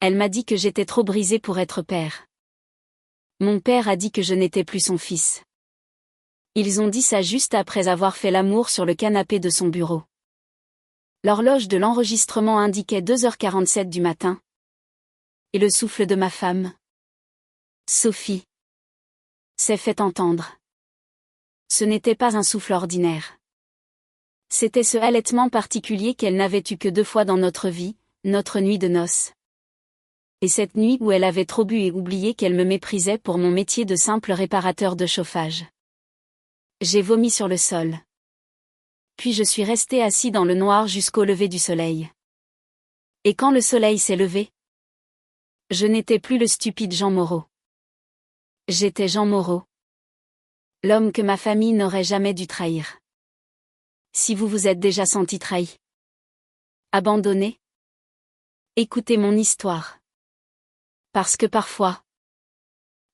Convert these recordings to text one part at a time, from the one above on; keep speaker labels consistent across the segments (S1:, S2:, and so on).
S1: Elle m'a dit que j'étais trop brisée pour être père. Mon père a dit que je n'étais plus son fils. Ils ont dit ça juste après avoir fait l'amour sur le canapé de son bureau. L'horloge de l'enregistrement indiquait 2h47 du matin. Et le souffle de ma femme, Sophie, s'est fait entendre. Ce n'était pas un souffle ordinaire. C'était ce halètement particulier qu'elle n'avait eu que 2 fois dans notre vie, notre nuit de noces. Et cette nuit où elle avait trop bu et oublié qu'elle me méprisait pour mon métier de simple réparateur de chauffage. J'ai vomi sur le sol. Puis je suis resté assis dans le noir jusqu'au lever du soleil. Et quand le soleil s'est levé, je n'étais plus le stupide Jean Moreau. J'étais Jean Moreau. L'homme que ma famille n'aurait jamais dû trahir. Si vous vous êtes déjà senti trahi, abandonné, écoutez mon histoire. Parce que parfois,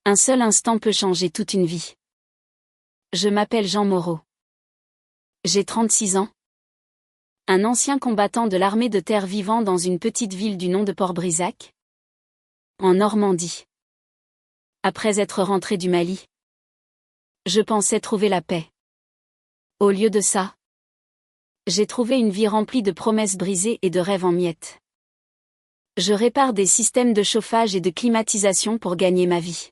S1: un seul instant peut changer toute une vie. Je m'appelle Jean Moreau. J'ai 36 ans. Un ancien combattant de l'armée de terre vivant dans une petite ville du nom de Port-Brisac, en Normandie. Après être rentré du Mali, je pensais trouver la paix. Au lieu de ça, j'ai trouvé une vie remplie de promesses brisées et de rêves en miettes. Je répare des systèmes de chauffage et de climatisation pour gagner ma vie.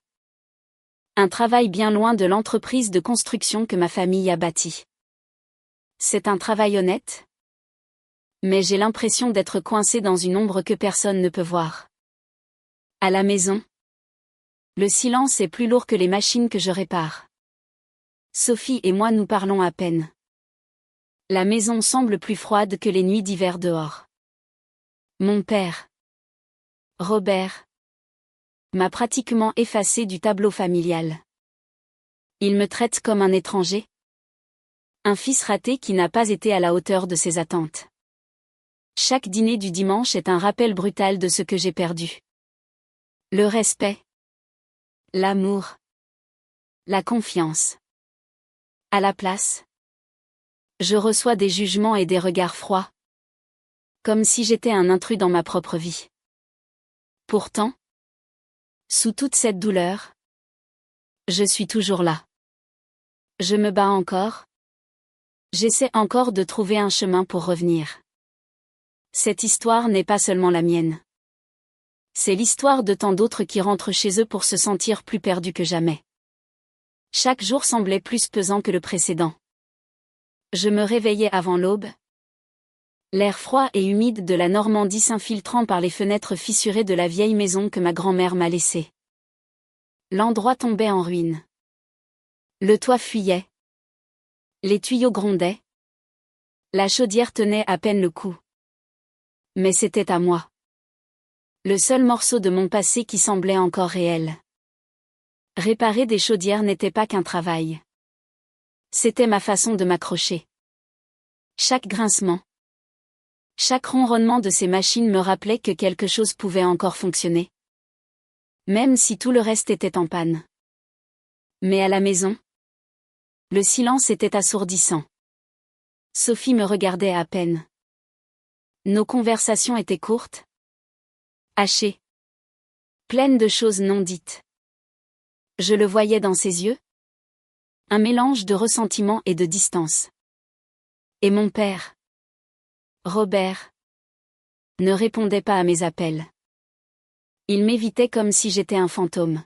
S1: Un travail bien loin de l'entreprise de construction que ma famille a bâtie. C'est un travail honnête, mais j'ai l'impression d'être coincé dans une ombre que personne ne peut voir. À la maison, le silence est plus lourd que les machines que je répare. Sophie et moi nous parlons à peine. La maison semble plus froide que les nuits d'hiver dehors. Mon père, Robert, m'a pratiquement effacé du tableau familial. Il me traite comme un étranger. Un fils raté qui n'a pas été à la hauteur de ses attentes. Chaque dîner du dimanche est un rappel brutal de ce que j'ai perdu. Le respect, l'amour, la confiance. À la place, je reçois des jugements et des regards froids. Comme si j'étais un intrus dans ma propre vie. Pourtant, sous toute cette douleur, je suis toujours là. Je me bats encore. J'essaie encore de trouver un chemin pour revenir. Cette histoire n'est pas seulement la mienne. C'est l'histoire de tant d'autres qui rentrent chez eux pour se sentir plus perdus que jamais. Chaque jour semblait plus pesant que le précédent. Je me réveillais avant l'aube. L'air froid et humide de la Normandie s'infiltrant par les fenêtres fissurées de la vieille maison que ma grand-mère m'a laissée. L'endroit tombait en ruine. Le toit fuyait. Les tuyaux grondaient. La chaudière tenait à peine le coup. Mais c'était à moi. Le seul morceau de mon passé qui semblait encore réel. Réparer des chaudières n'était pas qu'un travail. C'était ma façon de m'accrocher. Chaque grincement, chaque ronronnement de ces machines me rappelait que quelque chose pouvait encore fonctionner. Même si tout le reste était en panne. Mais à la maison, le silence était assourdissant. Sophie me regardait à peine. Nos conversations étaient courtes, hachées, pleines de choses non dites. Je le voyais dans ses yeux. Un mélange de ressentiment et de distance. Et mon père, Robert, ne répondait pas à mes appels. Il m'évitait comme si j'étais un fantôme.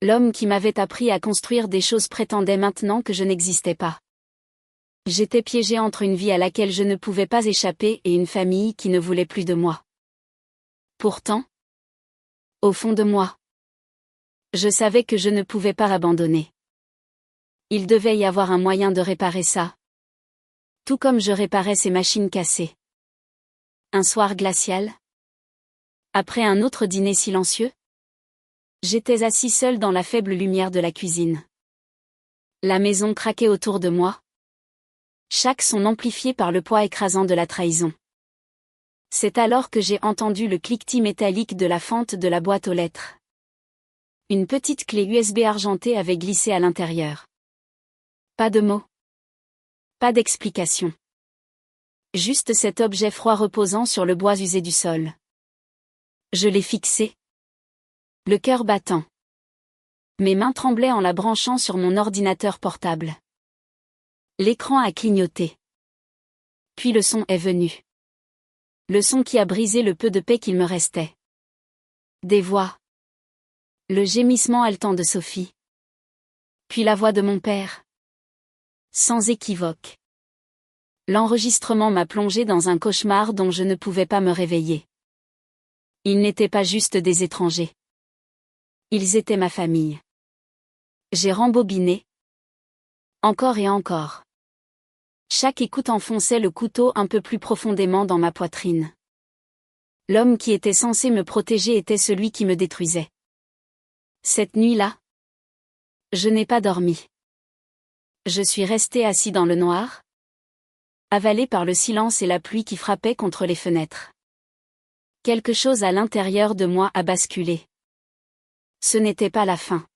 S1: L'homme qui m'avait appris à construire des choses prétendait maintenant que je n'existais pas. J'étais piégée entre une vie à laquelle je ne pouvais pas échapper et une famille qui ne voulait plus de moi. Pourtant, au fond de moi, je savais que je ne pouvais pas abandonner. Il devait y avoir un moyen de réparer ça. Tout comme je réparais ces machines cassées. Un soir glacial. Après un autre dîner silencieux. J'étais assis seul dans la faible lumière de la cuisine. La maison craquait autour de moi. Chaque son amplifié par le poids écrasant de la trahison. C'est alors que j'ai entendu le cliquetis métallique de la fente de la boîte aux lettres. Une petite clé USB argentée avait glissé à l'intérieur. Pas de mots. Pas d'explication. Juste cet objet froid reposant sur le bois usé du sol. Je l'ai fixée. Le cœur battant. Mes mains tremblaient en la branchant sur mon ordinateur portable. L'écran a clignoté. Puis le son est venu. Le son qui a brisé le peu de paix qu'il me restait. Des voix. Le gémissement haletant de Sophie. Puis la voix de mon père. Sans équivoque. L'enregistrement m'a plongé dans un cauchemar dont je ne pouvais pas me réveiller. Ils n'étaient pas juste des étrangers. Ils étaient ma famille. J'ai rembobiné. Encore et encore. Chaque écoute enfonçait le couteau un peu plus profondément dans ma poitrine. L'homme qui était censé me protéger était celui qui me détruisait. Cette nuit-là, je n'ai pas dormi. Je suis resté assis dans le noir, avalé par le silence et la pluie qui frappait contre les fenêtres. Quelque chose à l'intérieur de moi a basculé. Ce n'était pas la fin.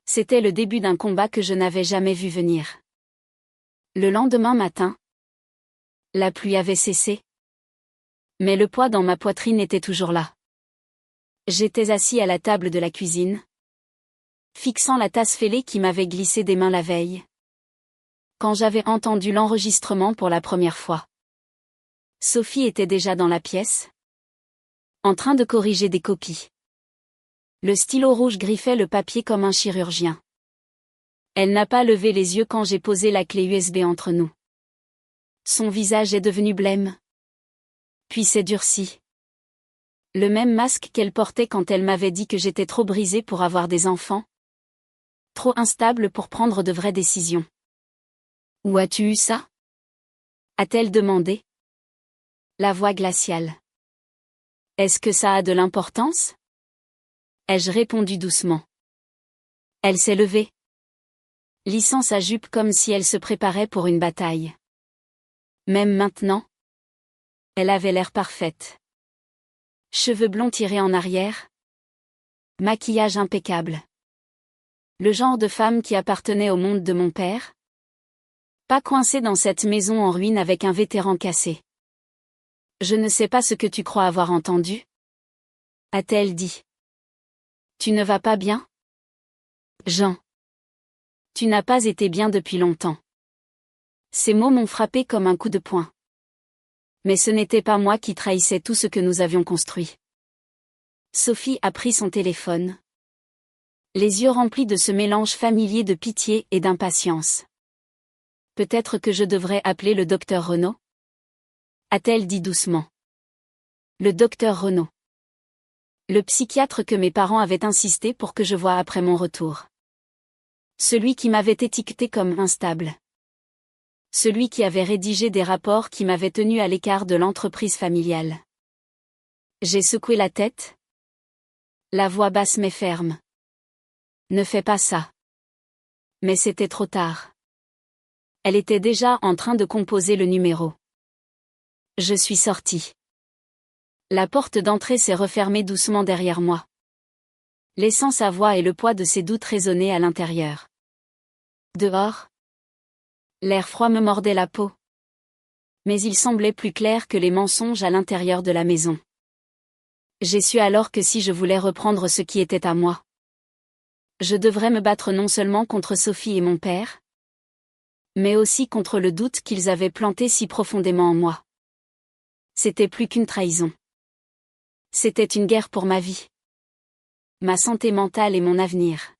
S1: C'était le début d'un combat que je n'avais jamais vu venir. Le lendemain matin, la pluie avait cessé. Mais le poids dans ma poitrine était toujours là. J'étais assis à la table de la cuisine, fixant la tasse fêlée qui m'avait glissé des mains la veille, quand j'avais entendu l'enregistrement pour la première fois. Sophie était déjà dans la pièce, en train de corriger des copies. Le stylo rouge griffait le papier comme un chirurgien. Elle n'a pas levé les yeux quand j'ai posé la clé USB entre nous. Son visage est devenu blême. Puis s'est durci. Le même masque qu'elle portait quand elle m'avait dit que j'étais trop brisée pour avoir des enfants. Trop instable pour prendre de vraies décisions. Où as-tu eu ça? A-t-elle demandé. La voix glaciale. Est-ce que ça a de l'importance? Ai-je répondu doucement. Elle s'est levée, lissant sa jupe comme si elle se préparait pour une bataille. Même maintenant, elle avait l'air parfaite. Cheveux blonds tirés en arrière. Maquillage impeccable. Le genre de femme qui appartenait au monde de mon père. Pas coincée dans cette maison en ruine avec un vétéran cassé. Je ne sais pas ce que tu crois avoir entendu. A-t-elle dit. Tu ne vas pas bien? Jean. Tu n'as pas été bien depuis longtemps. Ces mots m'ont frappé comme un coup de poing. Mais ce n'était pas moi qui trahissais tout ce que nous avions construit. Sophie a pris son téléphone. Les yeux remplis de ce mélange familier de pitié et d'impatience. Peut-être que je devrais appeler le docteur Renaud? A-t-elle dit doucement. Le docteur Renaud. Le psychiatre que mes parents avaient insisté pour que je voie après mon retour. Celui qui m'avait étiqueté comme instable. Celui qui avait rédigé des rapports qui m'avaient tenu à l'écart de l'entreprise familiale. J'ai secoué la tête. La voix basse mais ferme. Ne fais pas ça. Mais c'était trop tard. Elle était déjà en train de composer le numéro. Je suis sortie. La porte d'entrée s'est refermée doucement derrière moi, laissant sa voix et le poids de ses doutes résonner à l'intérieur. Dehors, l'air froid me mordait la peau. Mais il semblait plus clair que les mensonges à l'intérieur de la maison. J'ai su alors que si je voulais reprendre ce qui était à moi, je devrais me battre non seulement contre Sophie et mon père, mais aussi contre le doute qu'ils avaient planté si profondément en moi. C'était plus qu'une trahison. C'était une guerre pour ma vie. Ma santé mentale et mon avenir.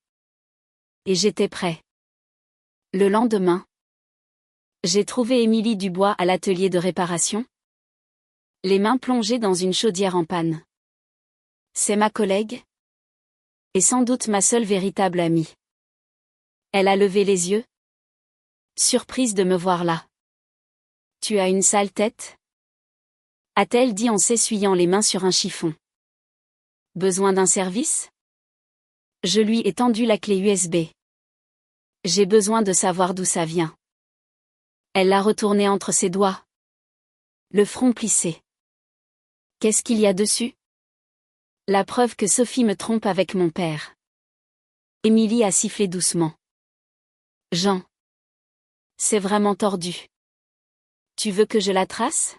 S1: Et j'étais prêt. Le lendemain, j'ai trouvé Émilie Dubois à l'atelier de réparation, les mains plongées dans une chaudière en panne. C'est ma collègue, et sans doute ma seule véritable amie. Elle a levé les yeux, surprise de me voir là. Tu as une sale tête? A-t-elle dit en s'essuyant les mains sur un chiffon. Besoin d'un service? Je lui ai tendu la clé USB. J'ai besoin de savoir d'où ça vient. Elle l'a retournée entre ses doigts. Le front plissé. Qu'est-ce qu'il y a dessus? La preuve que Sophie me trompe avec mon père. Émilie a sifflé doucement. Jean. C'est vraiment tordu. Tu veux que je la trace?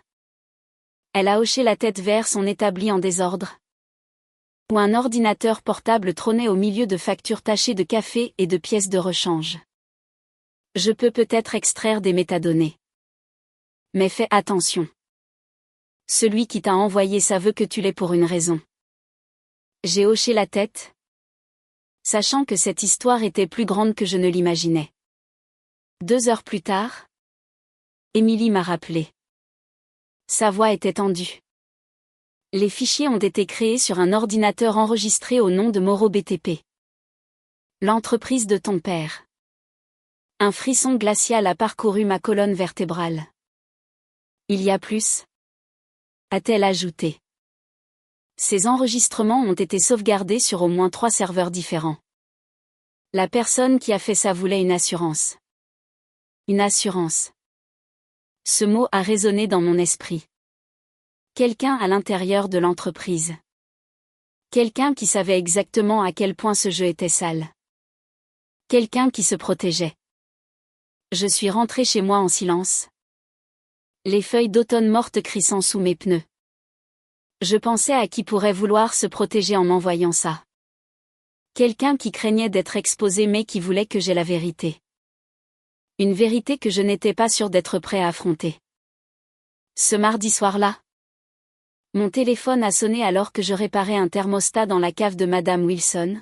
S1: Elle a hoché la tête vers son établi en désordre, où un ordinateur portable trônait au milieu de factures tachées de café et de pièces de rechange. Je peux peut-être extraire des métadonnées. Mais fais attention. Celui qui t'a envoyé ça veut que tu l'aies pour une raison. J'ai hoché la tête, sachant que cette histoire était plus grande que je ne l'imaginais. 2 heures plus tard, Émilie m'a rappelé. Sa voix était tendue. Les fichiers ont été créés sur un ordinateur enregistré au nom de Moreau BTP. L'entreprise de ton père. Un frisson glacial a parcouru ma colonne vertébrale. Il y a plus, a-t-elle ajouté. Ces enregistrements ont été sauvegardés sur au moins 3 serveurs différents. La personne qui a fait ça voulait une assurance. Une assurance. Ce mot a résonné dans mon esprit. Quelqu'un à l'intérieur de l'entreprise. Quelqu'un qui savait exactement à quel point ce jeu était sale. Quelqu'un qui se protégeait. Je suis rentré chez moi en silence. Les feuilles d'automne mortes crissant sous mes pneus. Je pensais à qui pourrait vouloir se protéger en m'envoyant ça. Quelqu'un qui craignait d'être exposé mais qui voulait que j'aie la vérité. Une vérité que je n'étais pas sûr d'être prêt à affronter. Ce mardi soir-là, mon téléphone a sonné alors que je réparais un thermostat dans la cave de Madame Wilson.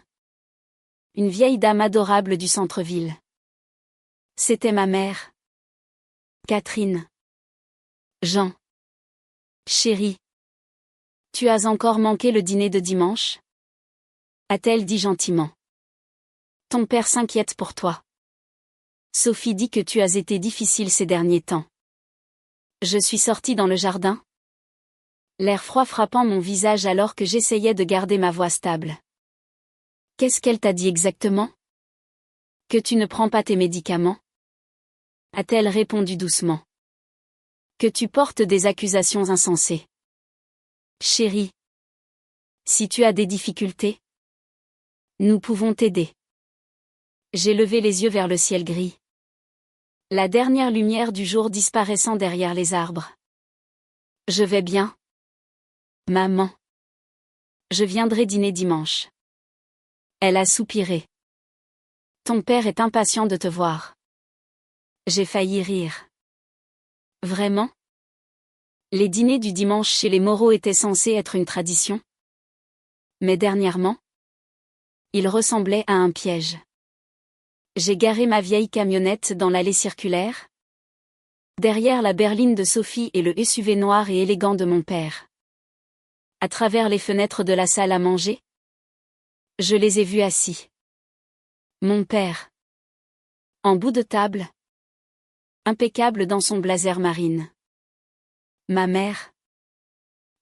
S1: Une vieille dame adorable du centre-ville. C'était ma mère. Catherine. Jean. Chérie. Tu as encore manqué le dîner de dimanche ? A-t-elle dit gentiment. Ton père s'inquiète pour toi. Sophie dit que tu as été difficile ces derniers temps. Je suis sortie dans le jardin. L'air froid frappant mon visage alors que j'essayais de garder ma voix stable. Qu'est-ce qu'elle t'a dit exactement ? Que tu ne prends pas tes médicaments ? A-t-elle répondu doucement. Que tu portes des accusations insensées. Chérie. Si tu as des difficultés, nous pouvons t'aider. J'ai levé les yeux vers le ciel gris. La dernière lumière du jour disparaissant derrière les arbres. Je vais bien. Maman. Je viendrai dîner dimanche. Elle a soupiré. Ton père est impatient de te voir. J'ai failli rire. Vraiment ? Les dîners du dimanche chez les Moreau étaient censés être une tradition. Mais dernièrement, ils ressemblaient à un piège. J'ai garé ma vieille camionnette dans l'allée circulaire. Derrière la berline de Sophie et le SUV noir et élégant de mon père. À travers les fenêtres de la salle à manger, je les ai vus assis. Mon père. En bout de table. Impeccable dans son blazer marine. Ma mère.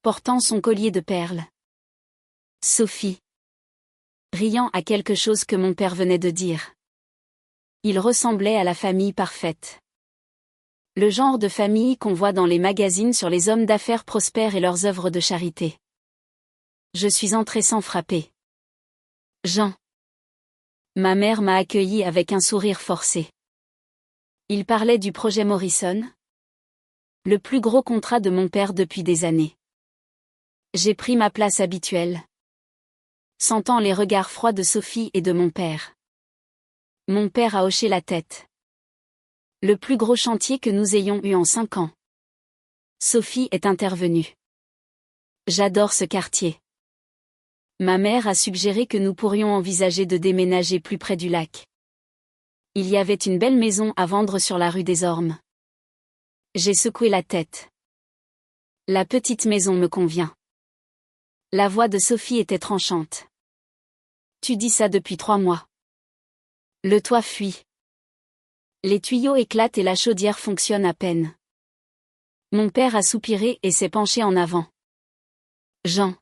S1: Portant son collier de perles. Sophie. Riant à quelque chose que mon père venait de dire. Il ressemblait à la famille parfaite. Le genre de famille qu'on voit dans les magazines sur les hommes d'affaires prospères et leurs œuvres de charité. Je suis entrée sans frapper. Jean. Ma mère m'a accueilli avec un sourire forcé. Il parlait du projet Morrison. Le plus gros contrat de mon père depuis des années. J'ai pris ma place habituelle. Sentant les regards froids de Sophie et de mon père. Mon père a hoché la tête. Le plus gros chantier que nous ayons eu en 5 ans. Sophie est intervenue. J'adore ce quartier. Ma mère a suggéré que nous pourrions envisager de déménager plus près du lac. Il y avait une belle maison à vendre sur la rue des Ormes. J'ai secoué la tête. La petite maison me convient. La voix de Sophie était tranchante. Tu dis ça depuis 3 mois. Le toit fuit. Les tuyaux éclatent et la chaudière fonctionne à peine. Mon père a soupiré et s'est penché en avant. Jean.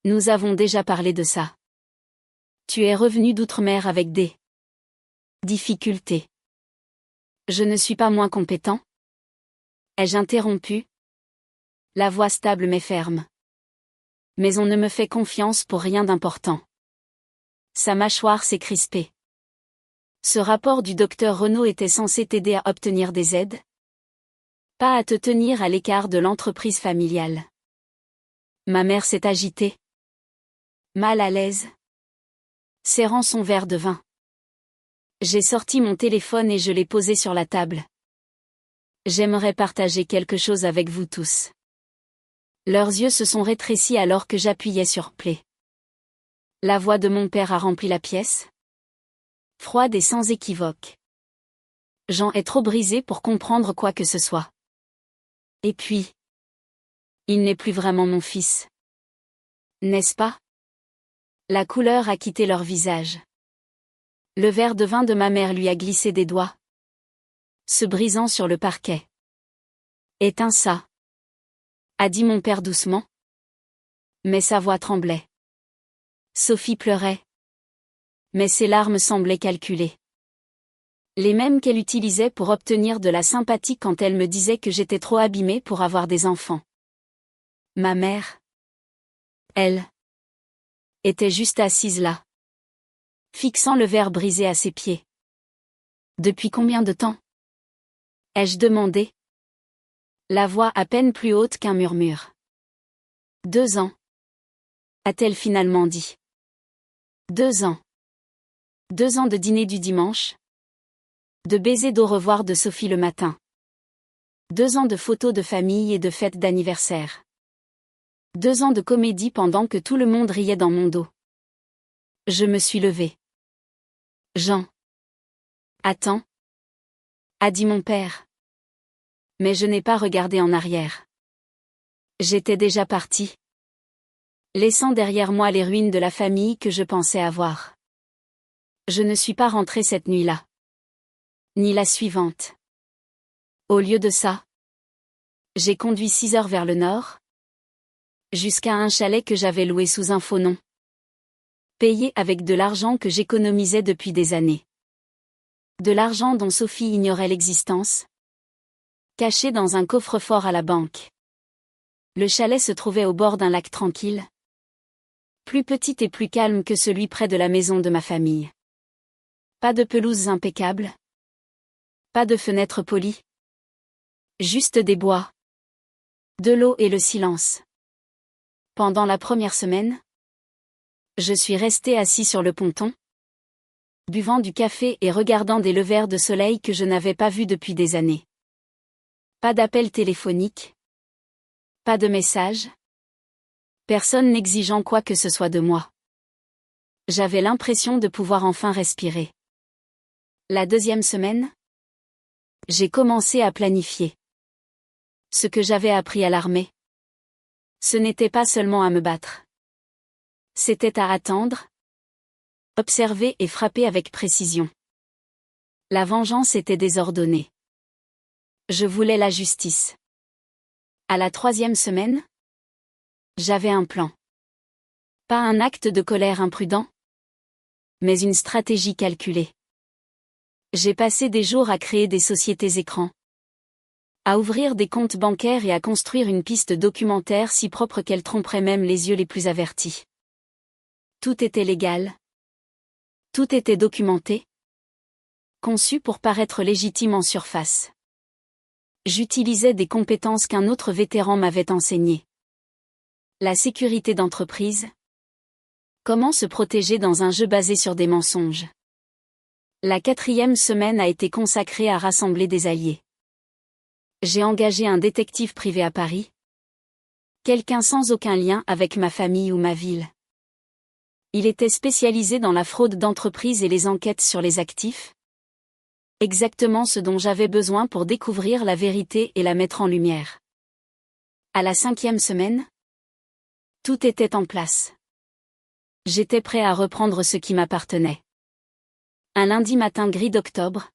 S1: Nous avons déjà parlé de ça. Tu es revenu d'outre-mer avec des difficultés. Je ne suis pas moins compétent. Ai-je interrompu ? La voix stable mais ferme. Mais on ne me fait confiance pour rien d'important. Sa mâchoire s'est crispée. Ce rapport du docteur Renaud était censé t'aider à obtenir des aides ? Pas à te tenir à l'écart de l'entreprise familiale. Ma mère s'est agitée. Mal à l'aise. Serrant son verre de vin. J'ai sorti mon téléphone et je l'ai posé sur la table. J'aimerais partager quelque chose avec vous tous. Leurs yeux se sont rétrécis alors que j'appuyais sur play. La voix de mon père a rempli la pièce. Froide et sans équivoque. Jean est trop brisé pour comprendre quoi que ce soit. Et puis, il n'est plus vraiment mon fils. N'est-ce pas? La couleur a quitté leur visage. Le verre de vin de ma mère lui a glissé des doigts, se brisant sur le parquet. Éteins ça, a dit mon père doucement. Mais sa voix tremblait. Sophie pleurait. Mais ses larmes semblaient calculées. Les mêmes qu'elle utilisait pour obtenir de la sympathie quand elle me disait que j'étais trop abîmée pour avoir des enfants. Ma mère, elle, était juste assise là, fixant le verre brisé à ses pieds. Depuis combien de temps? Ai-je demandé. La voix à peine plus haute qu'un murmure. 2 ans. A-t-elle finalement dit. 2 ans. 2 ans de dîner du dimanche. De baisers d'au revoir de Sophie le matin. 2 ans de photos de famille et de fêtes d'anniversaire. 2 ans de comédie pendant que tout le monde riait dans mon dos. Je me suis levée. Jean. Attends. A dit mon père. Mais je n'ai pas regardé en arrière. J'étais déjà partie. Laissant derrière moi les ruines de la famille que je pensais avoir. Je ne suis pas rentrée cette nuit-là. Ni la suivante. Au lieu de ça, j'ai conduit 6 heures vers le nord, jusqu'à un chalet que j'avais loué sous un faux nom. Payé avec de l'argent que j'économisais depuis des années. De l'argent dont Sophie ignorait l'existence. Caché dans un coffre-fort à la banque. Le chalet se trouvait au bord d'un lac tranquille. Plus petit et plus calme que celui près de la maison de ma famille. Pas de pelouses impeccables. Pas de fenêtres polies. Juste des bois. De l'eau et le silence. Pendant la première semaine, je suis resté assis sur le ponton, buvant du café et regardant des levers de soleil que je n'avais pas vus depuis des années. Pas d'appel téléphonique. Pas de message. Personne n'exigeant quoi que ce soit de moi. J'avais l'impression de pouvoir enfin respirer. La 2e semaine, j'ai commencé à planifier. Ce que j'avais appris à l'armée. Ce n'était pas seulement à me battre. C'était à attendre, observer et frapper avec précision. La vengeance était désordonnée. Je voulais la justice. À la 3e semaine, j'avais un plan. Pas un acte de colère imprudent, mais une stratégie calculée. J'ai passé des jours à créer des sociétés écrans. À ouvrir des comptes bancaires et à construire une piste documentaire si propre qu'elle tromperait même les yeux les plus avertis. Tout était légal. Tout était documenté. Conçu pour paraître légitime en surface. J'utilisais des compétences qu'un autre vétéran m'avait enseignées. La sécurité d'entreprise. Comment se protéger dans un jeu basé sur des mensonges. La 4e semaine a été consacrée à rassembler des alliés. J'ai engagé un détective privé à Paris. Quelqu'un sans aucun lien avec ma famille ou ma ville. Il était spécialisé dans la fraude d'entreprise et les enquêtes sur les actifs. Exactement ce dont j'avais besoin pour découvrir la vérité et la mettre en lumière. À la 5e semaine, tout était en place. J'étais prêt à reprendre ce qui m'appartenait. Un lundi matin gris d'octobre,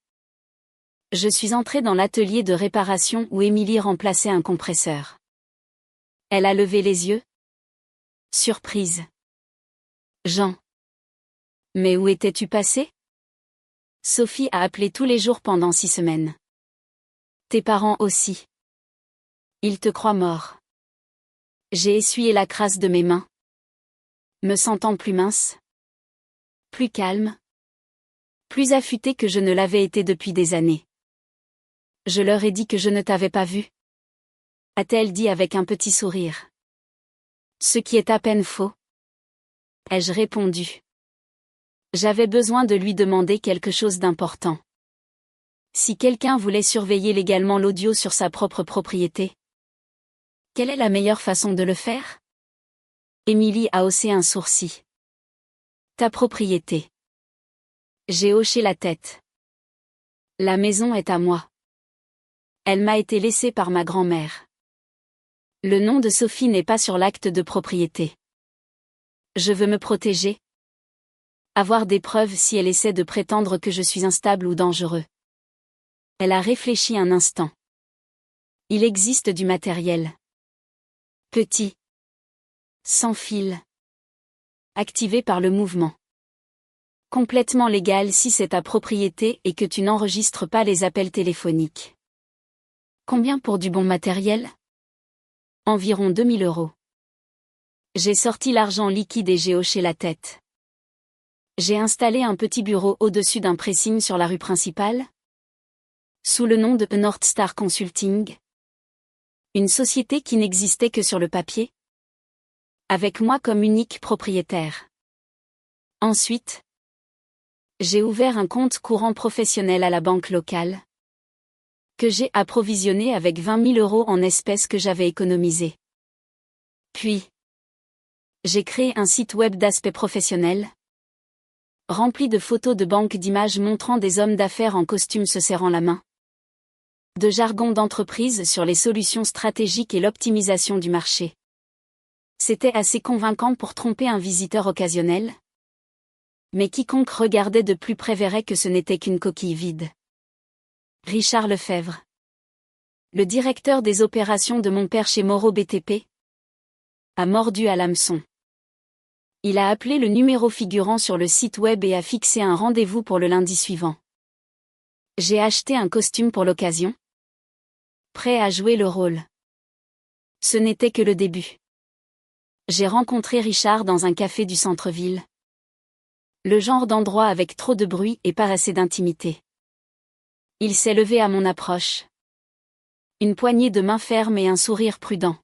S1: je suis entré dans l'atelier de réparation où Émilie remplaçait un compresseur. Elle a levé les yeux. Surprise. Jean. Mais où étais-tu passé? Sophie a appelé tous les jours pendant 6 semaines. Tes parents aussi. Ils te croient mort. J'ai essuyé la crasse de mes mains. Me sentant plus mince. Plus calme. Plus affûtée que je ne l'avais été depuis des années. Je leur ai dit que je ne t'avais pas vu. A-t-elle dit avec un petit sourire. Ce qui est à peine faux. ai-je répondu. J'avais besoin de lui demander quelque chose d'important. Si quelqu'un voulait surveiller légalement l'audio sur sa propre propriété, quelle est la meilleure façon de le faire? Émilie a haussé un sourcil. Ta propriété. J'ai hoché la tête. La maison est à moi. Elle m'a été laissée par ma grand-mère. Le nom de Sophie n'est pas sur l'acte de propriété. Je veux me protéger. Avoir des preuves si elle essaie de prétendre que je suis instable ou dangereux. Elle a réfléchi un instant. Il existe du matériel. Petit. Sans fil. Activé par le mouvement. Complètement légal si c'est ta propriété et que tu n'enregistres pas les appels téléphoniques. Combien pour du bon matériel? Environ 2000 €. J'ai sorti l'argent liquide et j'ai hoché la tête. J'ai installé un petit bureau au-dessus d'un pressing sur la rue principale, sous le nom de North Star Consulting. Une société qui n'existait que sur le papier. Avec moi comme unique propriétaire. Ensuite, j'ai ouvert un compte courant professionnel à la banque locale, que j'ai approvisionné avec 20 000 € en espèces que j'avais économisées. Puis, j'ai créé un site web d'aspect professionnel, rempli de photos de banques d'images montrant des hommes d'affaires en costume se serrant la main, de jargon d'entreprise sur les solutions stratégiques et l'optimisation du marché. C'était assez convaincant pour tromper un visiteur occasionnel. Mais quiconque regardait de plus près verrait que ce n'était qu'une coquille vide. Richard Lefebvre. Le directeur des opérations de mon père chez Moreau BTP, a mordu à l'hameçon. Il a appelé le numéro figurant sur le site web et a fixé un rendez-vous pour le lundi suivant. J'ai acheté un costume pour l'occasion, prêt à jouer le rôle. Ce n'était que le début. J'ai rencontré Richard dans un café du centre-ville. Le genre d'endroit avec trop de bruit et pas assez d'intimité. Il s'est levé à mon approche. Une poignée de main ferme et un sourire prudent.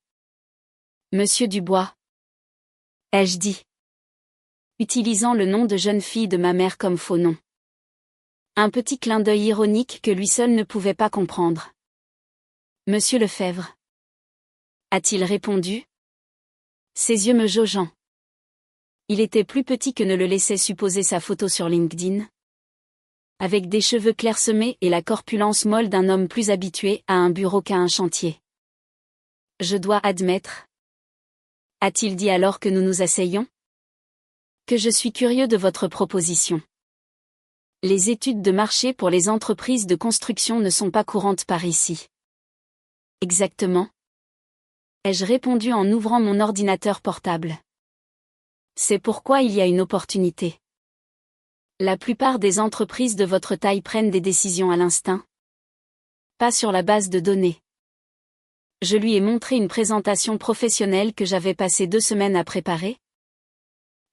S1: Monsieur Dubois. Ai-je dit. Utilisant le nom de jeune fille de ma mère comme faux nom. Un petit clin d'œil ironique que lui seul ne pouvait pas comprendre. Monsieur Lefebvre. A-t-il répondu? Ses yeux me jaugeant. Il était plus petit que ne le laissait supposer sa photo sur LinkedIn. Avec des cheveux clairsemés et la corpulence molle d'un homme plus habitué à un bureau qu'à un chantier. Je dois admettre. A-t-il dit alors que nous nous asseyons? Que je suis curieux de votre proposition. Les études de marché pour les entreprises de construction ne sont pas courantes par ici. Exactement. Ai-je répondu en ouvrant mon ordinateur portable. C'est pourquoi il y a une opportunité. La plupart des entreprises de votre taille prennent des décisions à l'instinct. Pas sur la base de données. Je lui ai montré une présentation professionnelle que j'avais passé 2 semaines à préparer.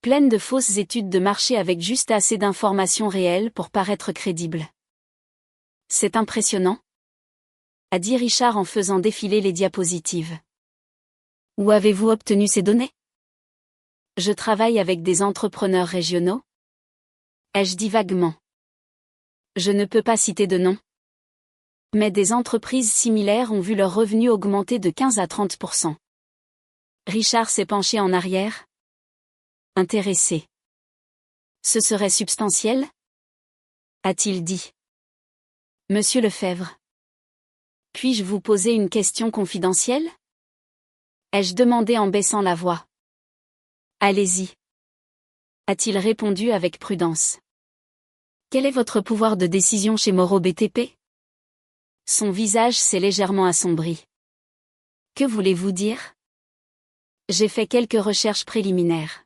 S1: Pleine de fausses études de marché avec juste assez d'informations réelles pour paraître crédible. C'est impressionnant, a dit Richard en faisant défiler les diapositives. Où avez-vous obtenu ces données? Je travaille avec des entrepreneurs régionaux. Ai-je dit vaguement. Je ne peux pas citer de nom. Mais des entreprises similaires ont vu leurs revenus augmenter de 15 à 30%. Richard s'est penché en arrière. Intéressé. Ce serait substantiel? A-t-il dit. Monsieur Lefebvre. Puis-je vous poser une question confidentielle? Ai-je demandé en baissant la voix. Allez-y. A-t-il répondu avec prudence. Quel est votre pouvoir de décision chez Moreau BTP? Son visage s'est légèrement assombri. Que voulez-vous dire? J'ai fait quelques recherches préliminaires.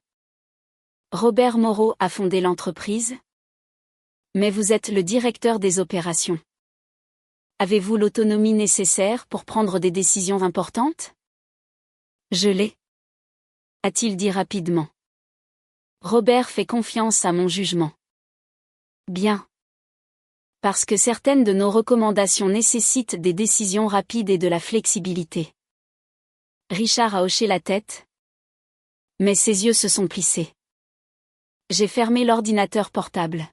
S1: Robert Moreau a fondé l'entreprise. Mais vous êtes le directeur des opérations. Avez-vous l'autonomie nécessaire pour prendre des décisions importantes? Je l'ai. A-t-il dit rapidement. Robert fait confiance à mon jugement. Bien. Parce que certaines de nos recommandations nécessitent des décisions rapides et de la flexibilité. Richard a hoché la tête. Mais ses yeux se sont plissés. J'ai fermé l'ordinateur portable.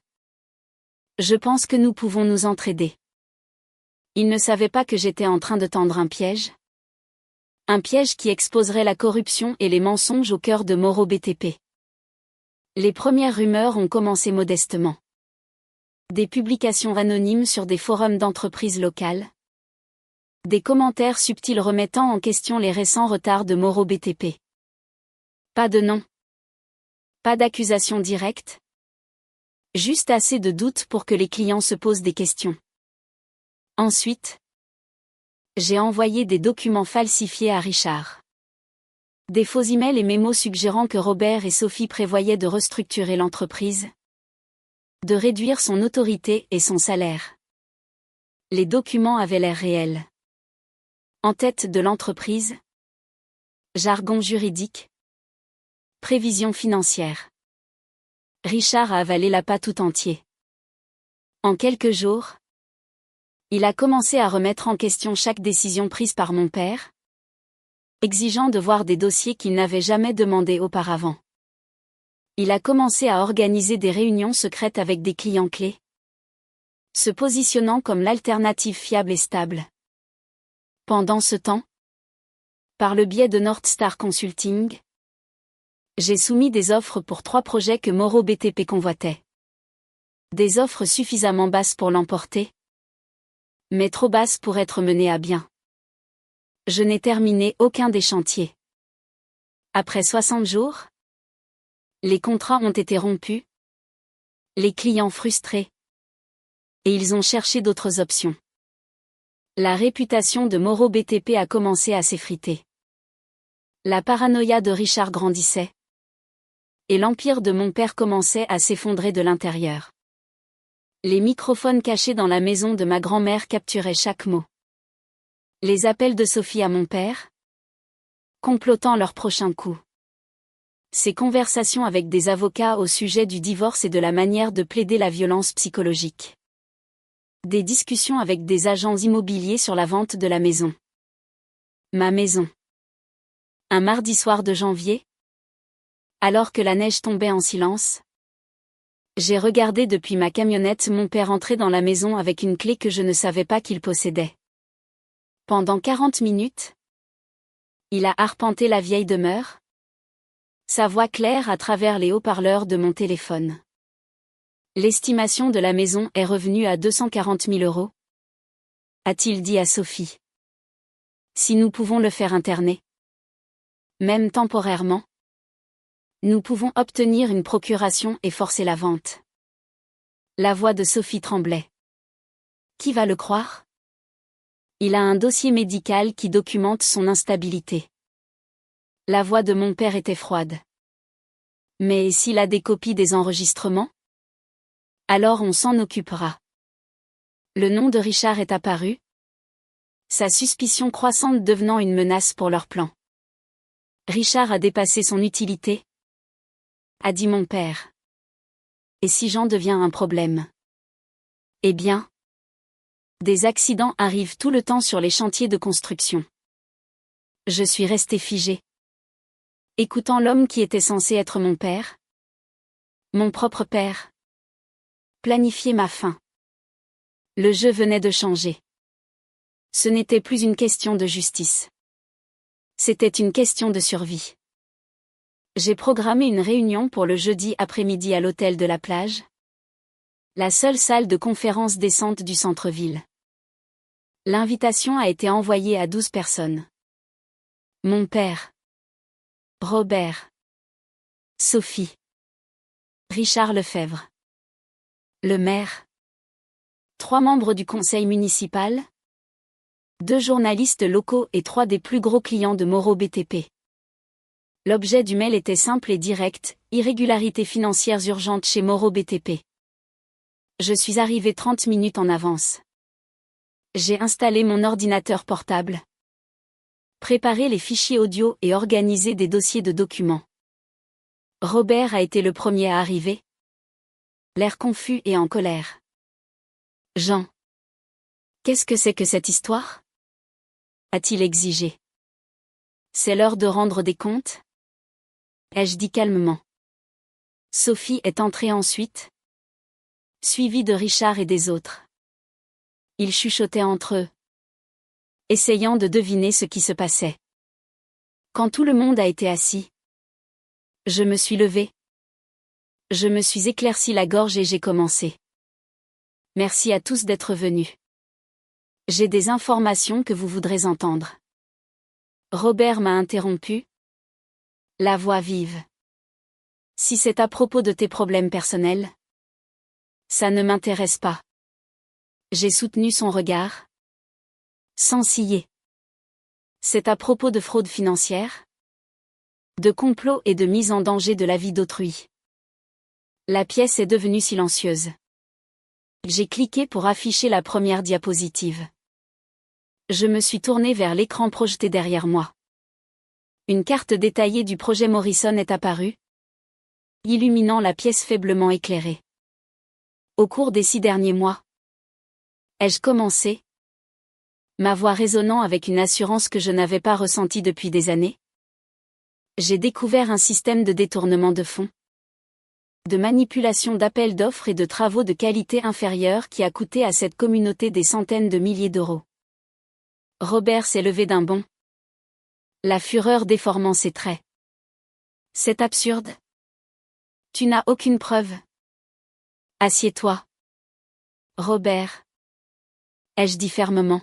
S1: Je pense que nous pouvons nous entraider. Il ne savait pas que j'étais en train de tendre un piège. Un piège qui exposerait la corruption et les mensonges au cœur de Moro BTP. Les premières rumeurs ont commencé modestement. Des publications anonymes sur des forums d'entreprises locales. Des commentaires subtils remettant en question les récents retards de Moro BTP. Pas de nom. Pas d'accusation directe. Juste assez de doutes pour que les clients se posent des questions. Ensuite, j'ai envoyé des documents falsifiés à Richard. Des faux emails et mémos suggérant que Robert et Sophie prévoyaient de restructurer l'entreprise. De réduire son autorité et son salaire. Les documents avaient l'air réels. En tête de l'entreprise. Jargon juridique. Prévision financière. Richard a avalé l'appât tout entier. En quelques jours, il a commencé à remettre en question chaque décision prise par mon père, exigeant de voir des dossiers qu'il n'avait jamais demandés auparavant. Il a commencé à organiser des réunions secrètes avec des clients clés, se positionnant comme l'alternative fiable et stable. Pendant ce temps, par le biais de North Star Consulting, j'ai soumis des offres pour 3 projets que Moro BTP convoitait. Des offres suffisamment basses pour l'emporter, mais trop basses pour être menées à bien. Je n'ai terminé aucun des chantiers. Après 60 jours, les contrats ont été rompus, les clients frustrés, et ils ont cherché d'autres options. La réputation de Moro BTP a commencé à s'effriter. La paranoïa de Richard grandissait. Et l'empire de mon père commençait à s'effondrer de l'intérieur. Les microphones cachés dans la maison de ma grand-mère capturaient chaque mot. Les appels de Sophie à mon père, complotant leur prochain coup. Ses conversations avec des avocats au sujet du divorce et de la manière de plaider la violence psychologique. Des discussions avec des agents immobiliers sur la vente de la maison. Ma maison. Un mardi soir de janvier, alors que la neige tombait en silence, j'ai regardé depuis ma camionnette mon père entrer dans la maison avec une clé que je ne savais pas qu'il possédait. Pendant 40 minutes, il a arpenté la vieille demeure, sa voix claire à travers les haut-parleurs de mon téléphone. L'estimation de la maison est revenue à 240 000 €, a-t-il dit à Sophie. Si nous pouvons le faire interner, même temporairement, nous pouvons obtenir une procuration et forcer la vente. La voix de Sophie tremblait. Qui va le croire? Il a un dossier médical qui documente son instabilité. La voix de mon père était froide. Mais s'il a des copies des enregistrements? Alors on s'en occupera. Le nom de Richard est apparu, sa suspicion croissante devenant une menace pour leur plan. Richard a dépassé son utilité, a dit mon père. Et si Jean devient un problème? Eh bien, des accidents arrivent tout le temps sur les chantiers de construction. Je suis resté figé, écoutant l'homme qui était censé être mon père. Mon propre père. Planifier ma fin. Le jeu venait de changer. Ce n'était plus une question de justice. C'était une question de survie. J'ai programmé une réunion pour le jeudi après-midi à l'hôtel de la plage. La seule salle de conférence décente du centre-ville. L'invitation a été envoyée à 12 personnes. Mon père. Robert. Sophie. Richard Lefebvre. Le maire. 3 membres du conseil municipal. 2 journalistes locaux et 3 des plus gros clients de Moro BTP. L'objet du mail était simple et direct, irrégularités financières urgentes chez Moro BTP. Je suis arrivé 30 minutes en avance. J'ai installé mon ordinateur portable. Préparé les fichiers audio et organisé des dossiers de documents. Robert a été le premier à arriver. L'air confus et en colère. Jean. Qu'est-ce que c'est que cette histoire? A-t-il exigé. C'est l'heure de rendre des comptes? Ai-je dit calmement. Sophie est entrée ensuite, suivie de Richard et des autres. Ils chuchotaient entre eux, essayant de deviner ce qui se passait. Quand tout le monde a été assis, je me suis levée. Je me suis éclairci la gorge et j'ai commencé. Merci à tous d'être venus. J'ai des informations que vous voudrez entendre. Robert m'a interrompu. La voix vive. Si c'est à propos de tes problèmes personnels, ça ne m'intéresse pas. J'ai soutenu son regard, sans ciller. C'est à propos de fraude financière, de complot et de mise en danger de la vie d'autrui. La pièce est devenue silencieuse. J'ai cliqué pour afficher la première diapositive. Je me suis tourné vers l'écran projeté derrière moi. Une carte détaillée du projet Morrison est apparue, illuminant la pièce faiblement éclairée. Au cours des 6 derniers mois, ai-je commencé, ma voix résonnant avec une assurance que je n'avais pas ressentie depuis des années. J'ai découvert un système de détournement de fonds, de manipulation d'appels d'offres et de travaux de qualité inférieure qui a coûté à cette communauté des centaines de milliers d'euros. Robert s'est levé d'un bond, la fureur déformant ses traits. C'est absurde. Tu n'as aucune preuve. Assieds-toi. Robert. Ai-je dit fermement.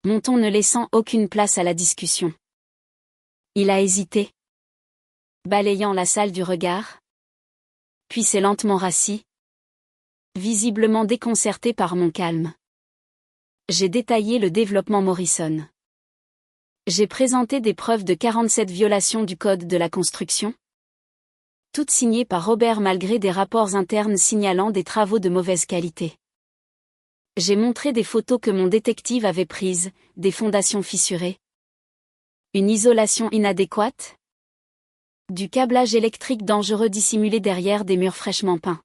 S1: Mon ton ne laissant aucune place à la discussion. Il a hésité, balayant la salle du regard. Puis s'est lentement rassis, visiblement déconcerté par mon calme. J'ai détaillé le développement Morrison. J'ai présenté des preuves de 47 violations du code de la construction, toutes signées par Robert malgré des rapports internes signalant des travaux de mauvaise qualité. J'ai montré des photos que mon détective avait prises, des fondations fissurées, une isolation inadéquate, du câblage électrique dangereux dissimulé derrière des murs fraîchement peints.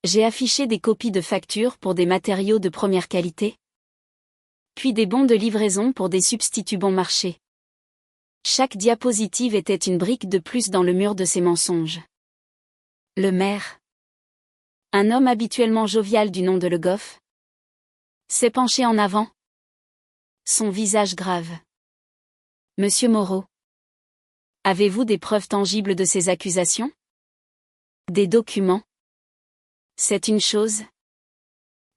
S1: J'ai affiché des copies de factures pour des matériaux de première qualité, puis des bons de livraison pour des substituts bon marché. Chaque diapositive était une brique de plus dans le mur de ces mensonges. Le maire, un homme habituellement jovial du nom de Le Goff, s'est penché en avant, son visage grave. Monsieur Moreau, avez-vous des preuves tangibles de ces accusations? Des documents? C'est une chose.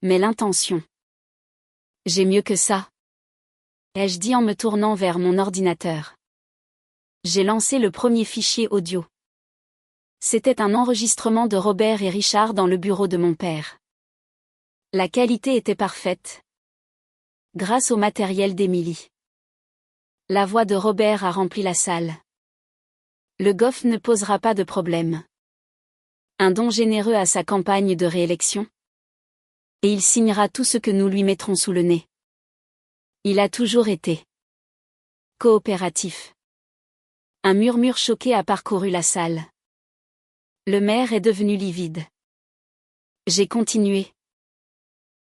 S1: Mais l'intention. J'ai mieux que ça. Ai-je dit en me tournant vers mon ordinateur. J'ai lancé le premier fichier audio. C'était un enregistrement de Robert et Richard dans le bureau de mon père. La qualité était parfaite, grâce au matériel d'Émilie. La voix de Robert a rempli la salle. Le Goff ne posera pas de problème. Un don généreux à sa campagne de réélection. Et il signera tout ce que nous lui mettrons sous le nez. Il a toujours été coopératif. Un murmure choqué a parcouru la salle. Le maire est devenu livide. J'ai continué,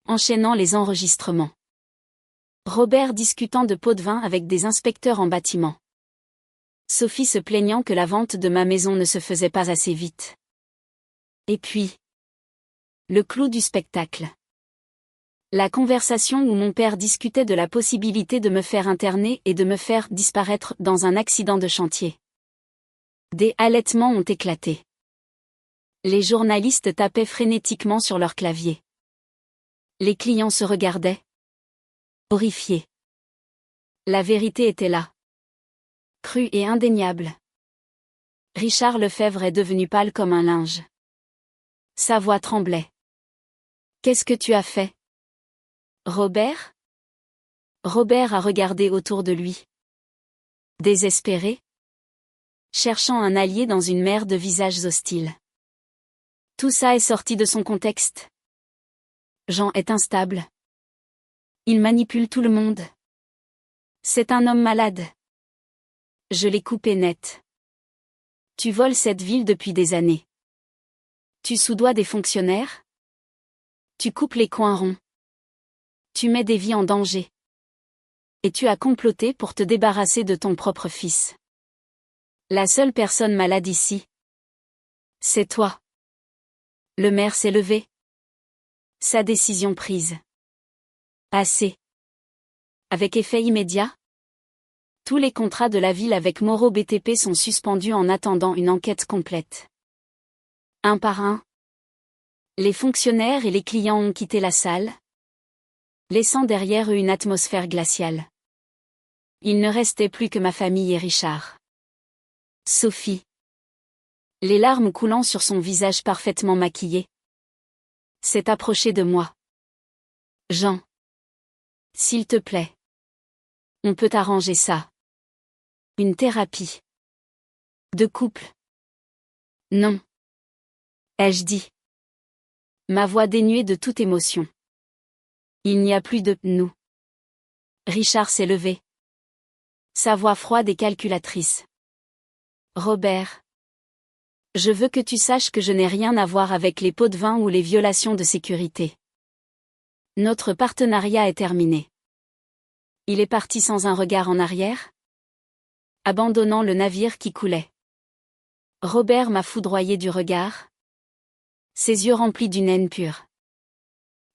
S1: enchaînant les enregistrements. Robert discutant de pots de vin avec des inspecteurs en bâtiment. Sophie se plaignant que la vente de ma maison ne se faisait pas assez vite. Et puis, le clou du spectacle. La conversation où mon père discutait de la possibilité de me faire interner et de me faire disparaître dans un accident de chantier. Des halètements ont éclaté. Les journalistes tapaient frénétiquement sur leur clavier. Les clients se regardaient, horrifiés. La vérité était là. Crue et indéniable. Richard Lefebvre est devenu pâle comme un linge. Sa voix tremblait. Qu'est-ce que tu as fait? Robert? Robert a regardé autour de lui. Désespéré? Cherchant un allié dans une mer de visages hostiles. Tout ça est sorti de son contexte. Jean est instable. Il manipule tout le monde. C'est un homme malade. Je l'ai coupé net. Tu voles cette ville depuis des années. Tu soudoies des fonctionnaires? Tu coupes les coins ronds. Tu mets des vies en danger. Et tu as comploté pour te débarrasser de ton propre fils. La seule personne malade ici, C'est toi. Le maire s'est levé. Sa décision prise. Assez. Avec effet immédiat? Tous les contrats de la ville avec Moreau BTP sont suspendus en attendant une enquête complète. Un par un. Les fonctionnaires et les clients ont quitté la salle, laissant derrière eux une atmosphère glaciale. Il ne restait plus que ma famille et Richard. Sophie. Les larmes coulant sur son visage parfaitement maquillé, s'est approchée de moi. Jean. S'il te plaît. On peut arranger ça. Une thérapie. De couple. Non. Ai-je dit. Ma voix dénuée de toute émotion. Il n'y a plus de « nous ». Richard s'est levé. Sa voix froide et calculatrice. Robert. Je veux que tu saches que je n'ai rien à voir avec les pots de vin ou les violations de sécurité. Notre partenariat est terminé. Il est parti sans un regard en arrière, abandonnant le navire qui coulait. Robert m'a foudroyé du regard, ses yeux remplis d'une haine pure.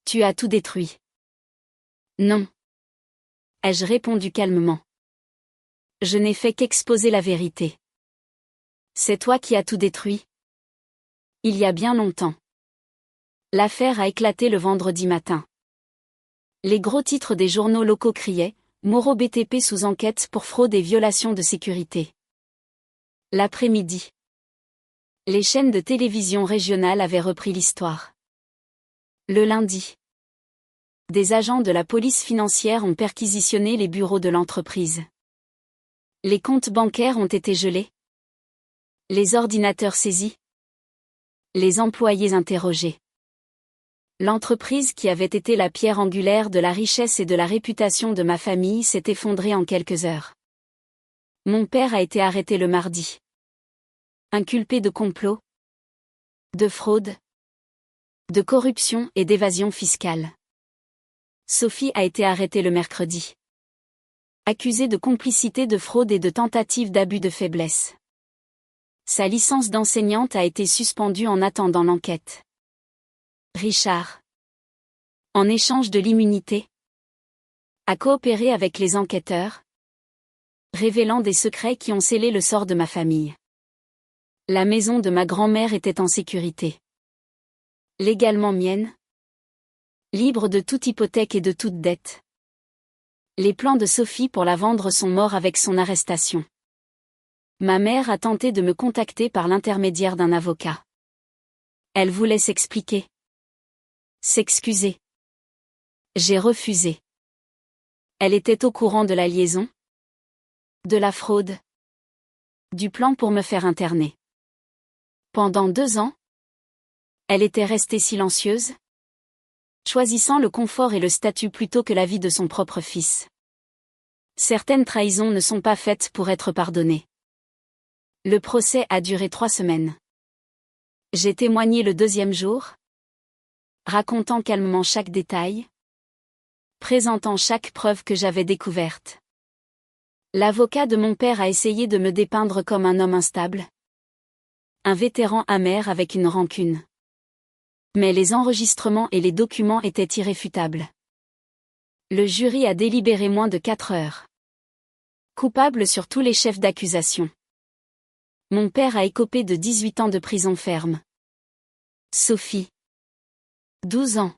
S1: Tu as tout détruit. Non. Ai-je répondu calmement. Je n'ai fait qu'exposer la vérité. C'est toi qui as tout détruit. Il y a bien longtemps. L'affaire a éclaté le vendredi matin. Les gros titres des journaux locaux criaient « Moreau BTP sous enquête pour fraude et violation de sécurité ». L'après-midi. Les chaînes de télévision régionales avaient repris l'histoire. Le lundi. Des agents de la police financière ont perquisitionné les bureaux de l'entreprise. Les comptes bancaires ont été gelés. Les ordinateurs saisis. Les employés interrogés. L'entreprise qui avait été la pierre angulaire de la richesse et de la réputation de ma famille s'est effondrée en quelques heures. Mon père a été arrêté le mardi. Inculpé de complot, de fraude, de corruption et d'évasion fiscale. Sophie a été arrêtée le mercredi. Accusée de complicité de fraude et de tentative d'abus de faiblesse. Sa licence d'enseignante a été suspendue en attendant l'enquête. Richard. En échange de l'immunité, a coopéré avec les enquêteurs, révélant des secrets qui ont scellé le sort de ma famille. La maison de ma grand-mère était en sécurité. Légalement mienne. Libre de toute hypothèque et de toute dette. Les plans de Sophie pour la vendre sont morts avec son arrestation. Ma mère a tenté de me contacter par l'intermédiaire d'un avocat. Elle voulait s'expliquer. S'excuser. J'ai refusé. Elle était au courant de la liaison, de la fraude, du plan pour me faire interner. Pendant 2 ans, elle était restée silencieuse, choisissant le confort et le statut plutôt que la vie de son propre fils. Certaines trahisons ne sont pas faites pour être pardonnées. Le procès a duré 3 semaines. J'ai témoigné le 2e jour, racontant calmement chaque détail, présentant chaque preuve que j'avais découverte. L'avocat de mon père a essayé de me dépeindre comme un homme instable, un vétéran amer avec une rancune. Mais les enregistrements et les documents étaient irréfutables. Le jury a délibéré moins de 4 heures. Coupable sur tous les chefs d'accusation. Mon père a écopé de 18 ans de prison ferme. Sophie. 12 ans.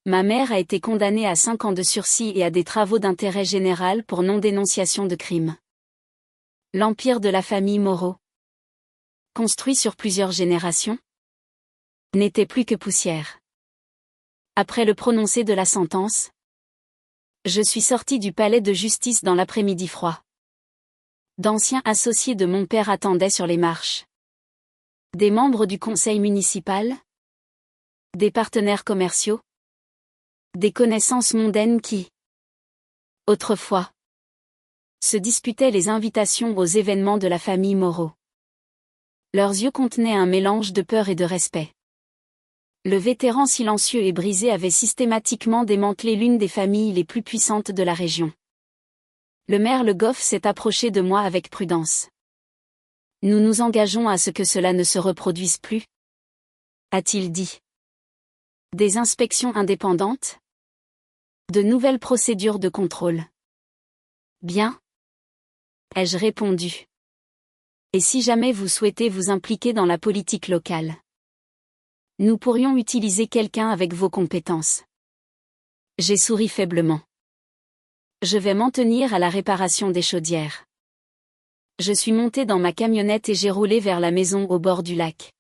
S1: Ma mère a été condamnée à 5 ans de sursis et à des travaux d'intérêt général pour non-dénonciation de crime. L'empire de la famille Moreau, construit sur plusieurs générations, n'était plus que poussière. Après le prononcé de la sentence, je suis sortie du palais de justice dans l'après-midi froid. D'anciens associés de mon père attendaient sur les marches. Des membres du conseil municipal, des partenaires commerciaux, des connaissances mondaines qui, autrefois, se disputaient les invitations aux événements de la famille Moreau. Leurs yeux contenaient un mélange de peur et de respect. Le vétéran silencieux et brisé avait systématiquement démantelé l'une des familles les plus puissantes de la région. Le maire Le Goff s'est approché de moi avec prudence. Nous nous engageons à ce que cela ne se reproduise plus, a-t-il dit. Des inspections indépendantes? De nouvelles procédures de contrôle. Bien, ai-je répondu. Et si jamais vous souhaitez vous impliquer dans la politique locale? Nous pourrions utiliser quelqu'un avec vos compétences. J'ai souri faiblement. Je vais m'en tenir à la réparation des chaudières. Je suis monté dans ma camionnette et j'ai roulé vers la maison au bord du lac.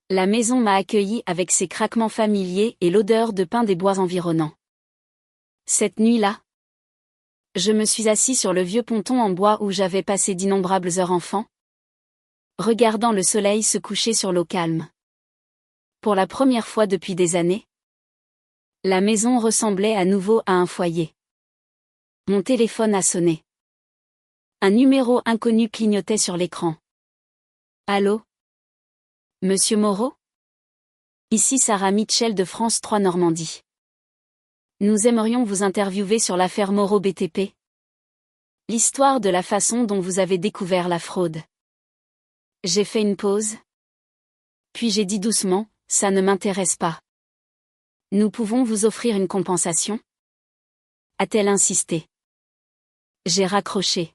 S1: La maison m'a accueilli avec ses craquements familiers et l'odeur de pin des bois environnants. Cette nuit-là, je me suis assis sur le vieux ponton en bois où j'avais passé d'innombrables heures enfant, regardant le soleil se coucher sur l'eau calme. Pour la première fois depuis des années, la maison ressemblait à nouveau à un foyer. Mon téléphone a sonné. Un numéro inconnu clignotait sur l'écran. Allô? Monsieur Moreau? Ici Sarah Mitchell de France 3 Normandie. Nous aimerions vous interviewer sur l'affaire Moreau BTP. L'histoire de la façon dont vous avez découvert la fraude. J'ai fait une pause. Puis j'ai dit doucement, ça ne m'intéresse pas. Nous pouvons vous offrir une compensation? A-t-elle insisté? J'ai raccroché.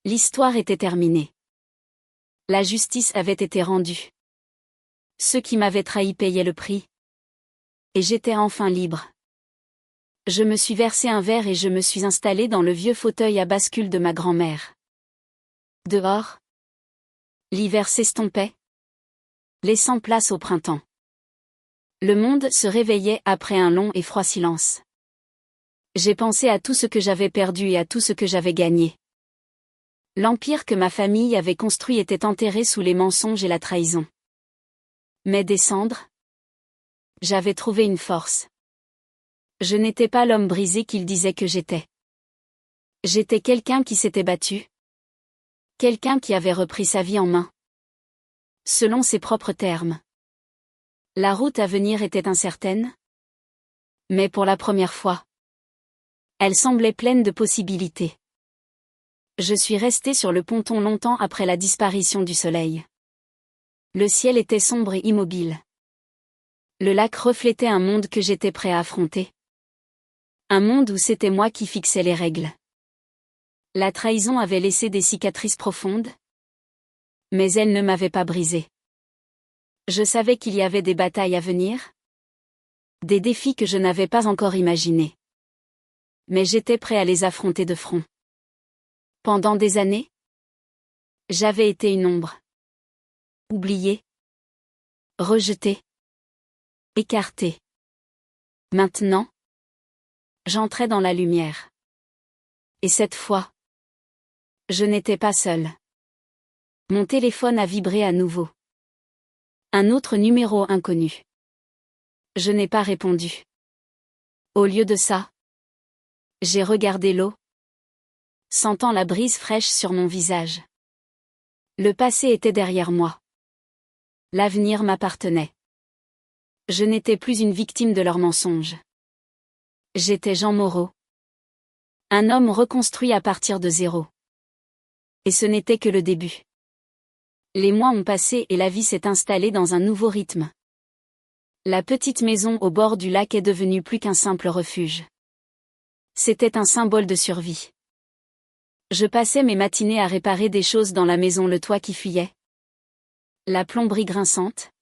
S1: L'histoire était terminée. La justice avait été rendue. Ceux qui m'avaient trahi payaient le prix. Et j'étais enfin libre. Je me suis versé un verre et je me suis installé dans le vieux fauteuil à bascule de ma grand-mère. Dehors, l'hiver s'estompait, laissant place au printemps. Le monde se réveillait après un long et froid silence. J'ai pensé à tout ce que j'avais perdu et à tout ce que j'avais gagné. L'empire que ma famille avait construit était enterré sous les mensonges et la trahison. Mais des cendres? J'avais trouvé une force. Je n'étais pas l'homme brisé qu'il disait que j'étais. J'étais quelqu'un qui s'était battu. Quelqu'un qui avait repris sa vie en main. Selon ses propres termes. La route à venir était incertaine. Mais pour la première fois, elle semblait pleine de possibilités. Je suis resté sur le ponton longtemps après la disparition du soleil. Le ciel était sombre et immobile. Le lac reflétait un monde que j'étais prêt à affronter. Un monde où c'était moi qui fixais les règles. La trahison avait laissé des cicatrices profondes. Mais elle ne m'avait pas brisé. Je savais qu'il y avait des batailles à venir. Des défis que je n'avais pas encore imaginés. Mais j'étais prêt à les affronter de front. Pendant des années, j'avais été une ombre. Oubliée. Rejetée. Écartée. Maintenant, j'entrais dans la lumière. Et cette fois, je n'étais pas seule. Mon téléphone a vibré à nouveau. Un autre numéro inconnu. Je n'ai pas répondu. Au lieu de ça, j'ai regardé l'eau, sentant la brise fraîche sur mon visage. Le passé était derrière moi. L'avenir m'appartenait. Je n'étais plus une victime de leurs mensonges. J'étais Jean Moreau. Un homme reconstruit à partir de zéro. Et ce n'était que le début. Les mois ont passé et la vie s'est installée dans un nouveau rythme. La petite maison au bord du lac est devenue plus qu'un simple refuge. C'était un symbole de survie. Je passais mes matinées à réparer des choses dans la maison, le toit qui fuyait, la plomberie grinçante,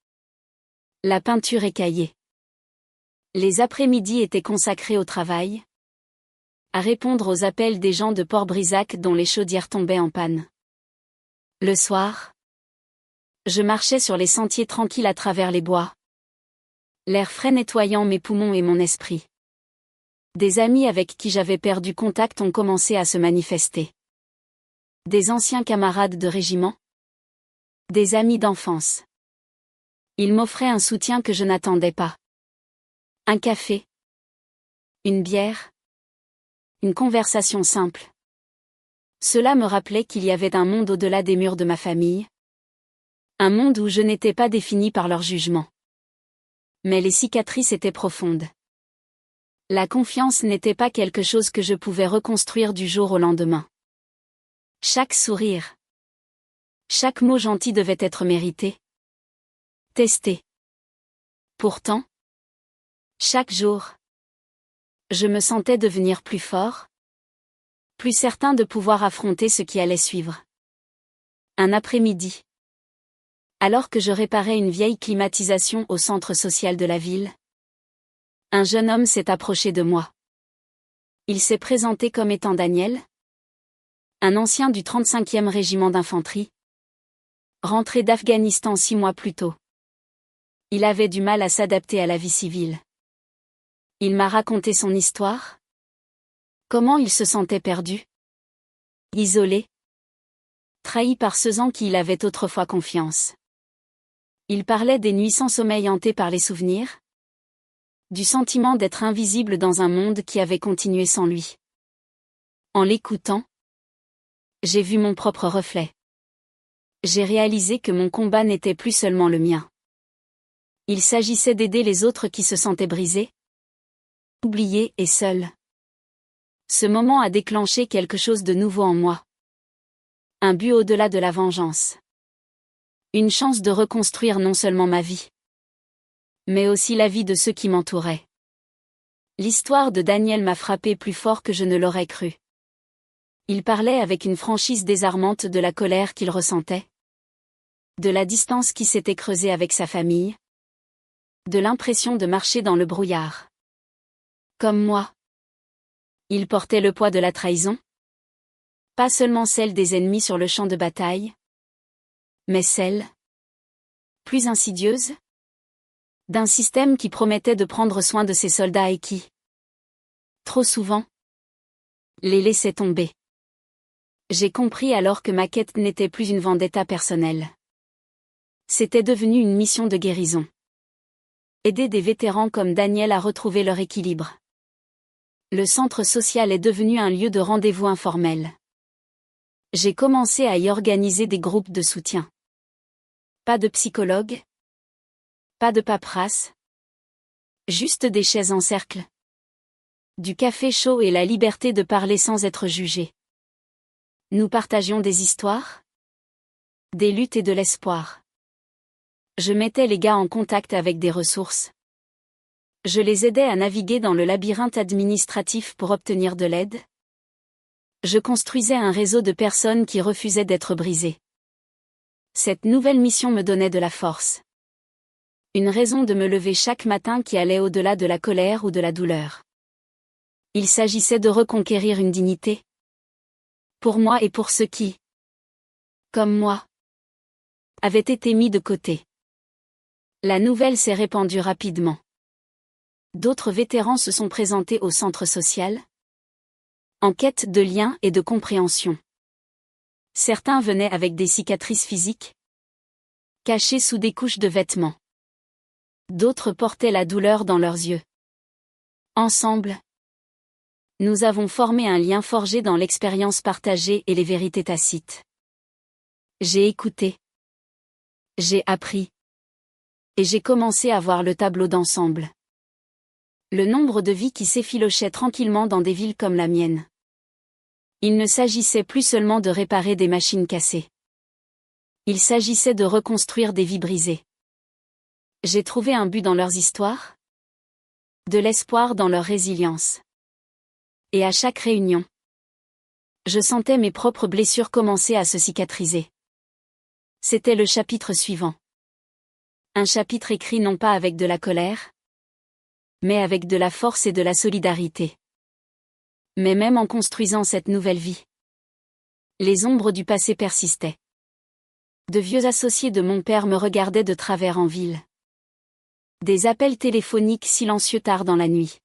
S1: la peinture écaillée. Les après-midi étaient consacrés au travail, à répondre aux appels des gens de Port-Brisac dont les chaudières tombaient en panne. Le soir, je marchais sur les sentiers tranquilles à travers les bois. L'air frais nettoyant mes poumons et mon esprit. Des amis avec qui j'avais perdu contact ont commencé à se manifester. Des anciens camarades de régiment. Des amis d'enfance. Ils m'offraient un soutien que je n'attendais pas. Un café. Une bière. Une conversation simple. Cela me rappelait qu'il y avait un monde au-delà des murs de ma famille. Un monde où je n'étais pas défini par leur jugement. Mais les cicatrices étaient profondes. La confiance n'était pas quelque chose que je pouvais reconstruire du jour au lendemain. Chaque sourire, Chaque mot gentil devait être mérité. Testé. Pourtant, chaque jour, je me sentais devenir plus fort, plus certain de pouvoir affronter ce qui allait suivre. Un après-midi. Alors que je réparais une vieille climatisation au centre social de la ville, un jeune homme s'est approché de moi. Il s'est présenté comme étant Daniel, un ancien du 35e régiment d'infanterie, rentré d'Afghanistan 6 mois plus tôt. Il avait du mal à s'adapter à la vie civile. Il m'a raconté son histoire. Comment il se sentait perdu, isolé, trahi par ceux en qui il avait autrefois confiance. Il parlait des nuits sans sommeil hantées par les souvenirs, du sentiment d'être invisible dans un monde qui avait continué sans lui. En l'écoutant, j'ai vu mon propre reflet. J'ai réalisé que mon combat n'était plus seulement le mien. Il s'agissait d'aider les autres qui se sentaient brisés, oubliés et seuls. Ce moment a déclenché quelque chose de nouveau en moi. Un but au-delà de la vengeance. Une chance de reconstruire non seulement ma vie, mais aussi la vie de ceux qui m'entouraient. L'histoire de Daniel m'a frappé plus fort que je ne l'aurais cru. Il parlait avec une franchise désarmante de la colère qu'il ressentait, de la distance qui s'était creusée avec sa famille, de l'impression de marcher dans le brouillard. Comme moi. Il portait le poids de la trahison. Pas seulement celle des ennemis sur le champ de bataille, mais celle, plus insidieuse, d'un système qui promettait de prendre soin de ses soldats et qui, trop souvent, les laissait tomber. J'ai compris alors que ma quête n'était plus une vendetta personnelle. C'était devenu une mission de guérison. Aider des vétérans comme Daniel à retrouver leur équilibre. Le centre social est devenu un lieu de rendez-vous informel. J'ai commencé à y organiser des groupes de soutien. Pas de psychologue, pas de paperasse, juste des chaises en cercle, du café chaud et la liberté de parler sans être jugé. Nous partagions des histoires, des luttes et de l'espoir. Je mettais les gars en contact avec des ressources. Je les aidais à naviguer dans le labyrinthe administratif pour obtenir de l'aide. Je construisais un réseau de personnes qui refusaient d'être brisées. Cette nouvelle mission me donnait de la force. Une raison de me lever chaque matin qui allait au-delà de la colère ou de la douleur. Il s'agissait de reconquérir une dignité. Pour moi et pour ceux qui, comme moi, avaient été mis de côté. La nouvelle s'est répandue rapidement. D'autres vétérans se sont présentés au centre social, en quête de liens et de compréhension. Certains venaient avec des cicatrices physiques, cachées sous des couches de vêtements. D'autres portaient la douleur dans leurs yeux. Ensemble, nous avons formé un lien forgé dans l'expérience partagée et les vérités tacites. J'ai écouté. J'ai appris. Et j'ai commencé à voir le tableau d'ensemble. Le nombre de vies qui s'effilochaient tranquillement dans des villes comme la mienne. Il ne s'agissait plus seulement de réparer des machines cassées. Il s'agissait de reconstruire des vies brisées. J'ai trouvé un but dans leurs histoires, de l'espoir dans leur résilience. Et à chaque réunion, je sentais mes propres blessures commencer à se cicatriser. C'était le chapitre suivant. Un chapitre écrit non pas avec de la colère, mais avec de la force et de la solidarité. Mais même en construisant cette nouvelle vie, les ombres du passé persistaient. De vieux associés de mon père me regardaient de travers en ville. Des appels téléphoniques silencieux tard dans la nuit.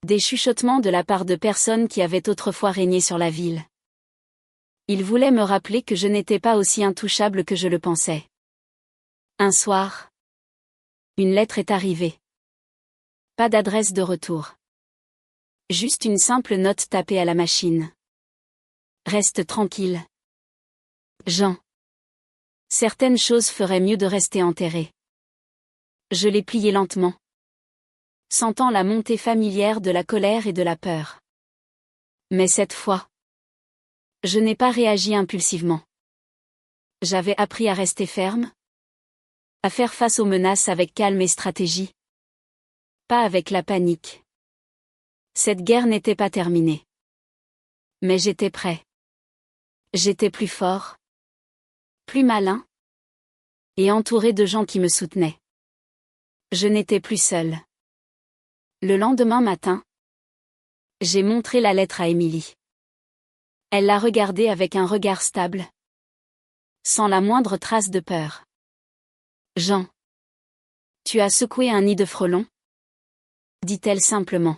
S1: Des chuchotements de la part de personnes qui avaient autrefois régné sur la ville. Ils voulaient me rappeler que je n'étais pas aussi intouchable que je le pensais. Un soir, une lettre est arrivée. Pas d'adresse de retour. Juste une simple note tapée à la machine. Reste tranquille. Jean. Certaines choses feraient mieux de rester enterrées. Je l'ai plié lentement, sentant la montée familière de la colère et de la peur. Mais cette fois, je n'ai pas réagi impulsivement. J'avais appris à rester ferme, à faire face aux menaces avec calme et stratégie. Pas avec la panique. Cette guerre n'était pas terminée. Mais j'étais prêt. J'étais plus fort, plus malin, et entouré de gens qui me soutenaient. Je n'étais plus seul. Le lendemain matin, j'ai montré la lettre à Émilie. Elle l'a regardée avec un regard stable, sans la moindre trace de peur. Jean. Tu as secoué un nid de frelons? Dit-elle simplement.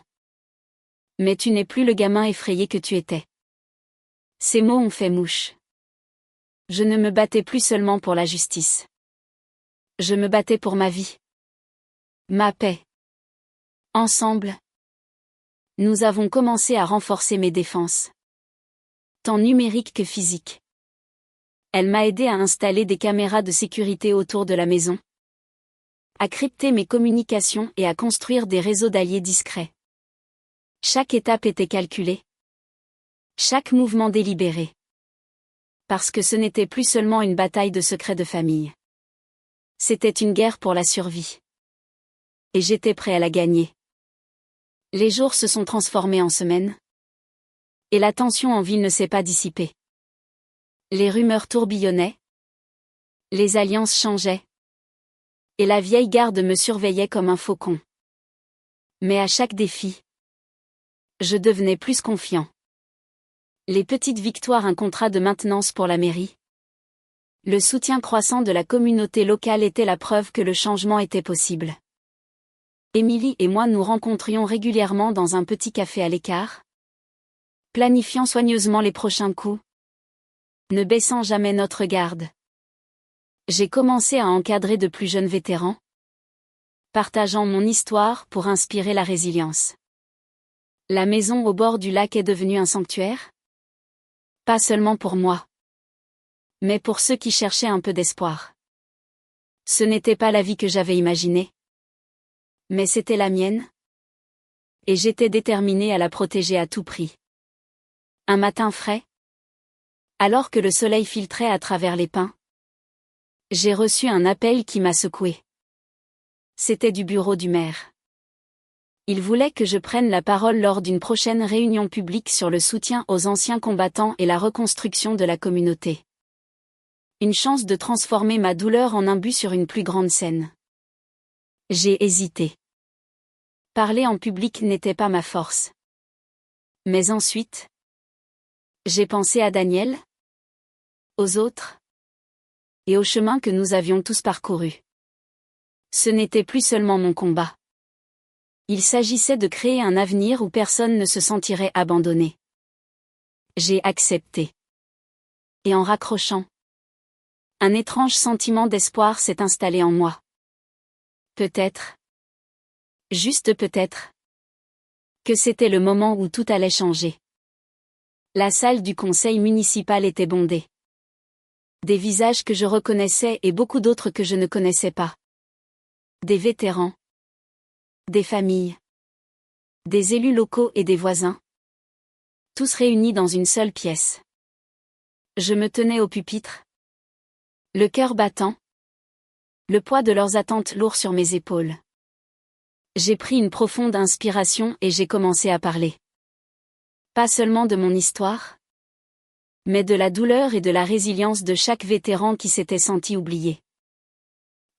S1: Mais tu n'es plus le gamin effrayé que tu étais. Ces mots ont fait mouche. Je ne me battais plus seulement pour la justice. Je me battais pour ma vie. Ma paix. Ensemble, nous avons commencé à renforcer mes défenses. Tant numériques que physiques. Elle m'a aidé à installer des caméras de sécurité autour de la maison, à crypter mes communications et à construire des réseaux d'alliés discrets. Chaque étape était calculée. Chaque mouvement délibéré. Parce que ce n'était plus seulement une bataille de secrets de famille. C'était une guerre pour la survie. Et j'étais prêt à la gagner. Les jours se sont transformés en semaines. Et la tension en ville ne s'est pas dissipée. Les rumeurs tourbillonnaient. Les alliances changeaient. Et la vieille garde me surveillait comme un faucon. Mais à chaque défi, je devenais plus confiant. Les petites victoires, un contrat de maintenance pour la mairie. Le soutien croissant de la communauté locale était la preuve que le changement était possible. Émilie et moi nous rencontrions régulièrement dans un petit café à l'écart, planifiant soigneusement les prochains coups, ne baissant jamais notre garde. J'ai commencé à encadrer de plus jeunes vétérans, partageant mon histoire pour inspirer la résilience. La maison au bord du lac est devenue un sanctuaire? Pas seulement pour moi, mais pour ceux qui cherchaient un peu d'espoir. Ce n'était pas la vie que j'avais imaginée, mais c'était la mienne, et j'étais déterminée à la protéger à tout prix. Un matin frais, alors que le soleil filtrait à travers les pins, j'ai reçu un appel qui m'a secoué. C'était du bureau du maire. Il voulait que je prenne la parole lors d'une prochaine réunion publique sur le soutien aux anciens combattants et la reconstruction de la communauté. Une chance de transformer ma douleur en un but sur une plus grande scène. J'ai hésité. Parler en public n'était pas ma force. Mais ensuite, j'ai pensé à Daniel, aux autres, et au chemin que nous avions tous parcouru. Ce n'était plus seulement mon combat. Il s'agissait de créer un avenir où personne ne se sentirait abandonné. J'ai accepté. Et en raccrochant, un étrange sentiment d'espoir s'est installé en moi. Peut-être, juste peut-être, que c'était le moment où tout allait changer. La salle du conseil municipal était bondée. Des visages que je reconnaissais et beaucoup d'autres que je ne connaissais pas. Des vétérans. Des familles. Des élus locaux et des voisins. Tous réunis dans une seule pièce. Je me tenais au pupitre. Le cœur battant. Le poids de leurs attentes lourd sur mes épaules. J'ai pris une profonde inspiration et j'ai commencé à parler. Pas seulement de mon histoire, mais de la douleur et de la résilience de chaque vétéran qui s'était senti oublié.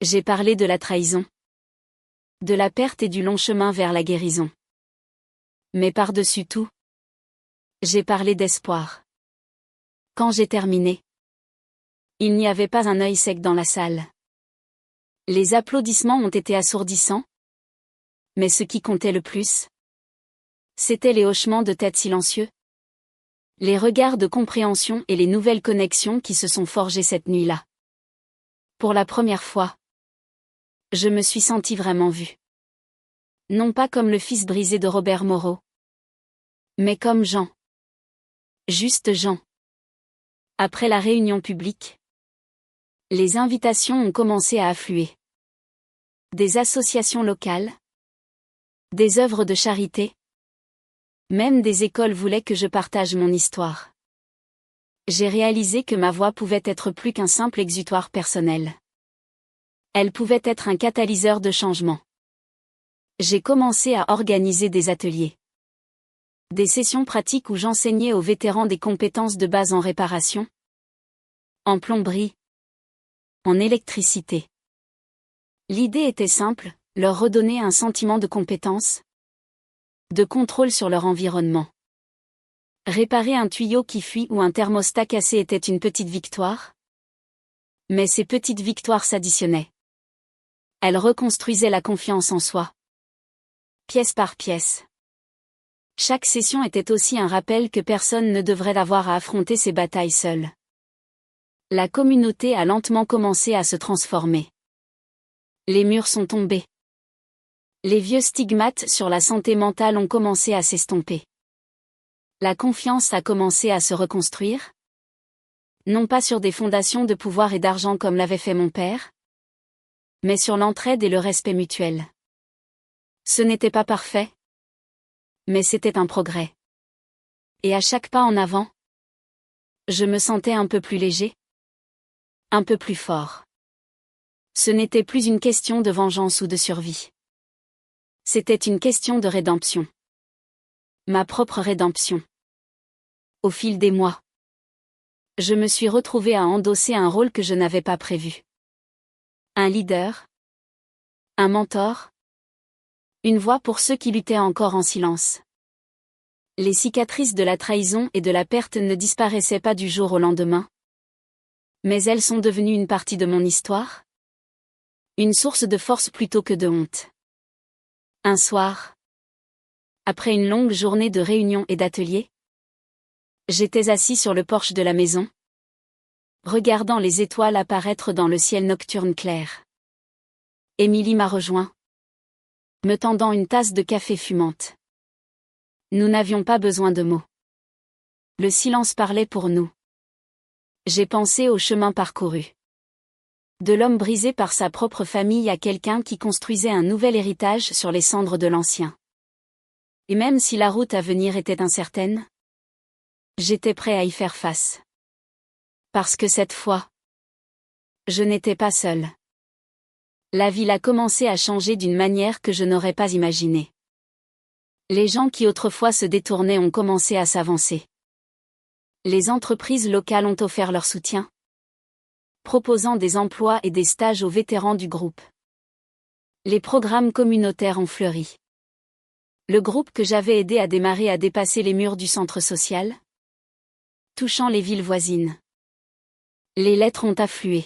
S1: J'ai parlé de la trahison, de la perte et du long chemin vers la guérison. Mais par-dessus tout, j'ai parlé d'espoir. Quand j'ai terminé, il n'y avait pas un œil sec dans la salle. Les applaudissements ont été assourdissants, mais ce qui comptait le plus, c'étaient les hochements de tête silencieux, les regards de compréhension et les nouvelles connexions qui se sont forgées cette nuit-là. Pour la première fois, je me suis senti vraiment vue. Non pas comme le fils brisé de Robert Moreau, mais comme Jean. Juste Jean. Après la réunion publique, les invitations ont commencé à affluer. Des associations locales, des œuvres de charité, même des écoles voulaient que je partage mon histoire. J'ai réalisé que ma voix pouvait être plus qu'un simple exutoire personnel. Elle pouvait être un catalyseur de changement. J'ai commencé à organiser des ateliers. Des sessions pratiques où j'enseignais aux vétérans des compétences de base en réparation, en plomberie, en électricité. L'idée était simple, leur redonner un sentiment de compétence, de contrôle sur leur environnement. Réparer un tuyau qui fuit ou un thermostat cassé était une petite victoire. Mais ces petites victoires s'additionnaient. Elles reconstruisaient la confiance en soi. Pièce par pièce. Chaque session était aussi un rappel que personne ne devrait avoir à affronter ses batailles seul. La communauté a lentement commencé à se transformer. Les murs sont tombés. Les vieux stigmates sur la santé mentale ont commencé à s'estomper. La confiance a commencé à se reconstruire. Non pas sur des fondations de pouvoir et d'argent comme l'avait fait mon père, mais sur l'entraide et le respect mutuel. Ce n'était pas parfait, mais c'était un progrès. Et à chaque pas en avant, je me sentais un peu plus léger, un peu plus fort. Ce n'était plus une question de vengeance ou de survie. C'était une question de rédemption. Ma propre rédemption. Au fil des mois, je me suis retrouvée à endosser un rôle que je n'avais pas prévu. Un leader, un mentor, une voix pour ceux qui luttaient encore en silence. Les cicatrices de la trahison et de la perte ne disparaissaient pas du jour au lendemain. Mais elles sont devenues une partie de mon histoire. Une source de force plutôt que de honte. Un soir, après une longue journée de réunions et d'ateliers, j'étais assis sur le porche de la maison, regardant les étoiles apparaître dans le ciel nocturne clair. Émilie m'a rejoint, me tendant une tasse de café fumante. Nous n'avions pas besoin de mots. Le silence parlait pour nous. J'ai pensé au chemin parcouru. De l'homme brisé par sa propre famille à quelqu'un qui construisait un nouvel héritage sur les cendres de l'ancien. Et même si la route à venir était incertaine, j'étais prêt à y faire face. Parce que cette fois, je n'étais pas seul. La ville a commencé à changer d'une manière que je n'aurais pas imaginée. Les gens qui autrefois se détournaient ont commencé à s'avancer. Les entreprises locales ont offert leur soutien, proposant des emplois et des stages aux vétérans du groupe. Les programmes communautaires ont fleuri. Le groupe que j'avais aidé à démarrer a dépassé les murs du centre social, touchant les villes voisines. Les lettres ont afflué.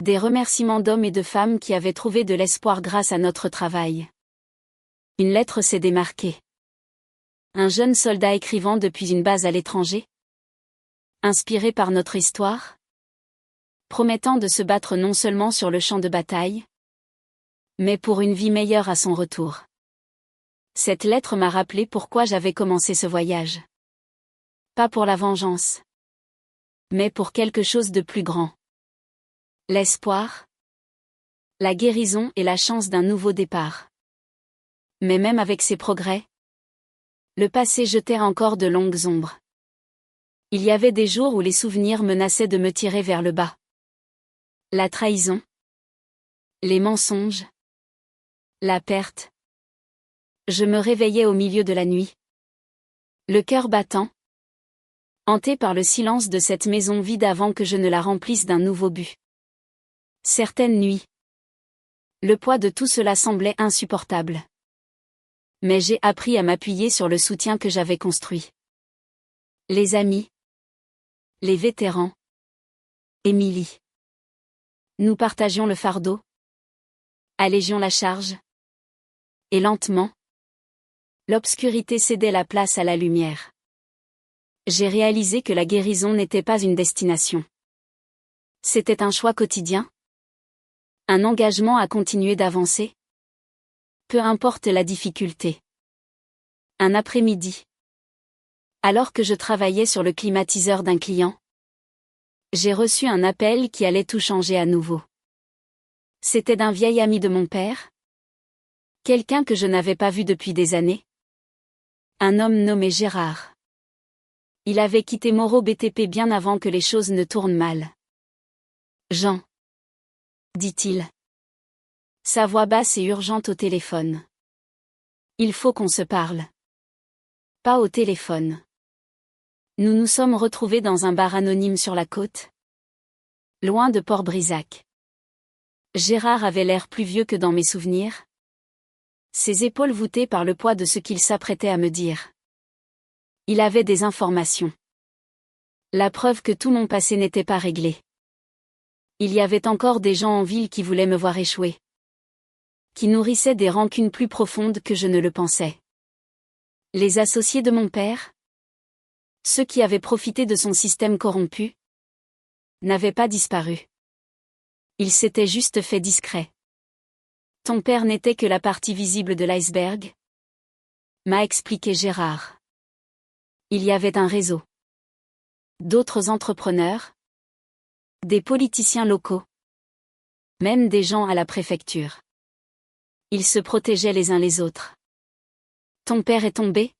S1: Des remerciements d'hommes et de femmes qui avaient trouvé de l'espoir grâce à notre travail. Une lettre s'est démarquée. Un jeune soldat écrivant depuis une base à l'étranger, inspiré par notre histoire, promettant de se battre non seulement sur le champ de bataille, mais pour une vie meilleure à son retour. Cette lettre m'a rappelé pourquoi j'avais commencé ce voyage. Pas pour la vengeance, mais pour quelque chose de plus grand. L'espoir, la guérison et la chance d'un nouveau départ. Mais même avec ces progrès, le passé jetait encore de longues ombres. Il y avait des jours où les souvenirs menaçaient de me tirer vers le bas. La trahison, les mensonges, la perte. Je me réveillais au milieu de la nuit, le cœur battant, hanté par le silence de cette maison vide avant que je ne la remplisse d'un nouveau but. Certaines nuits, le poids de tout cela semblait insupportable. Mais j'ai appris à m'appuyer sur le soutien que j'avais construit. Les amis, les vétérans, Émilie. Nous partagions le fardeau, allégions la charge. Et lentement, l'obscurité cédait la place à la lumière. J'ai réalisé que la guérison n'était pas une destination. C'était un choix quotidien. Un engagement à continuer d'avancer. Peu importe la difficulté. Un après-midi. Alors que je travaillais sur le climatiseur d'un client, j'ai reçu un appel qui allait tout changer à nouveau. C'était d'un vieil ami de mon père. Quelqu'un que je n'avais pas vu depuis des années. Un homme nommé Gérard. Il avait quitté Moreau BTP bien avant que les choses ne tournent mal. Jean, dit-il. Sa voix basse et urgente au téléphone. Il faut qu'on se parle. Pas au téléphone. Nous nous sommes retrouvés dans un bar anonyme sur la côte. Loin de Port-Brisac. Gérard avait l'air plus vieux que dans mes souvenirs. Ses épaules voûtées par le poids de ce qu'il s'apprêtait à me dire. Il avait des informations. La preuve que tout mon passé n'était pas réglé. Il y avait encore des gens en ville qui voulaient me voir échouer. Qui nourrissaient des rancunes plus profondes que je ne le pensais. Les associés de mon père, ceux qui avaient profité de son système corrompu, n'avaient pas disparu. Ils s'étaient juste fait discrets. Ton père n'était que la partie visible de l'iceberg, m'a expliqué Gérard. Il y avait un réseau. D'autres entrepreneurs, des politiciens locaux, même des gens à la préfecture. Ils se protégeaient les uns les autres. Ton père est tombé,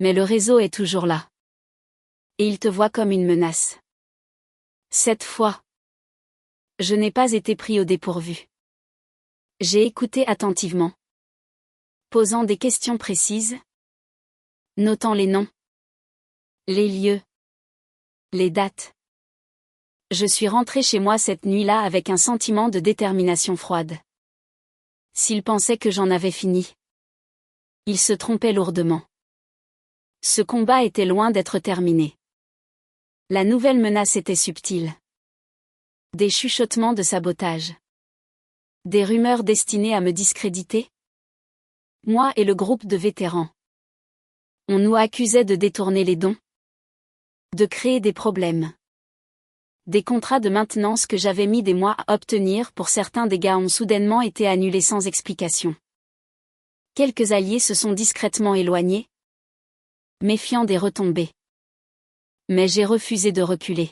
S1: mais le réseau est toujours là. Et il te voit comme une menace. Cette fois, je n'ai pas été pris au dépourvu. J'ai écouté attentivement, posant des questions précises, notant les noms, les lieux, les dates. Je suis rentré chez moi cette nuit-là avec un sentiment de détermination froide. S'il pensait que j'en avais fini, il se trompait lourdement. Ce combat était loin d'être terminé. La nouvelle menace était subtile. Des chuchotements de sabotage. Des rumeurs destinées à me discréditer. Moi et le groupe de vétérans. On nous accusait de détourner les dons. De créer des problèmes. Des contrats de maintenance que j'avais mis des mois à obtenir pour certains dégâts ont soudainement été annulés sans explication. Quelques alliés se sont discrètement éloignés, méfiant des retombées. Mais j'ai refusé de reculer.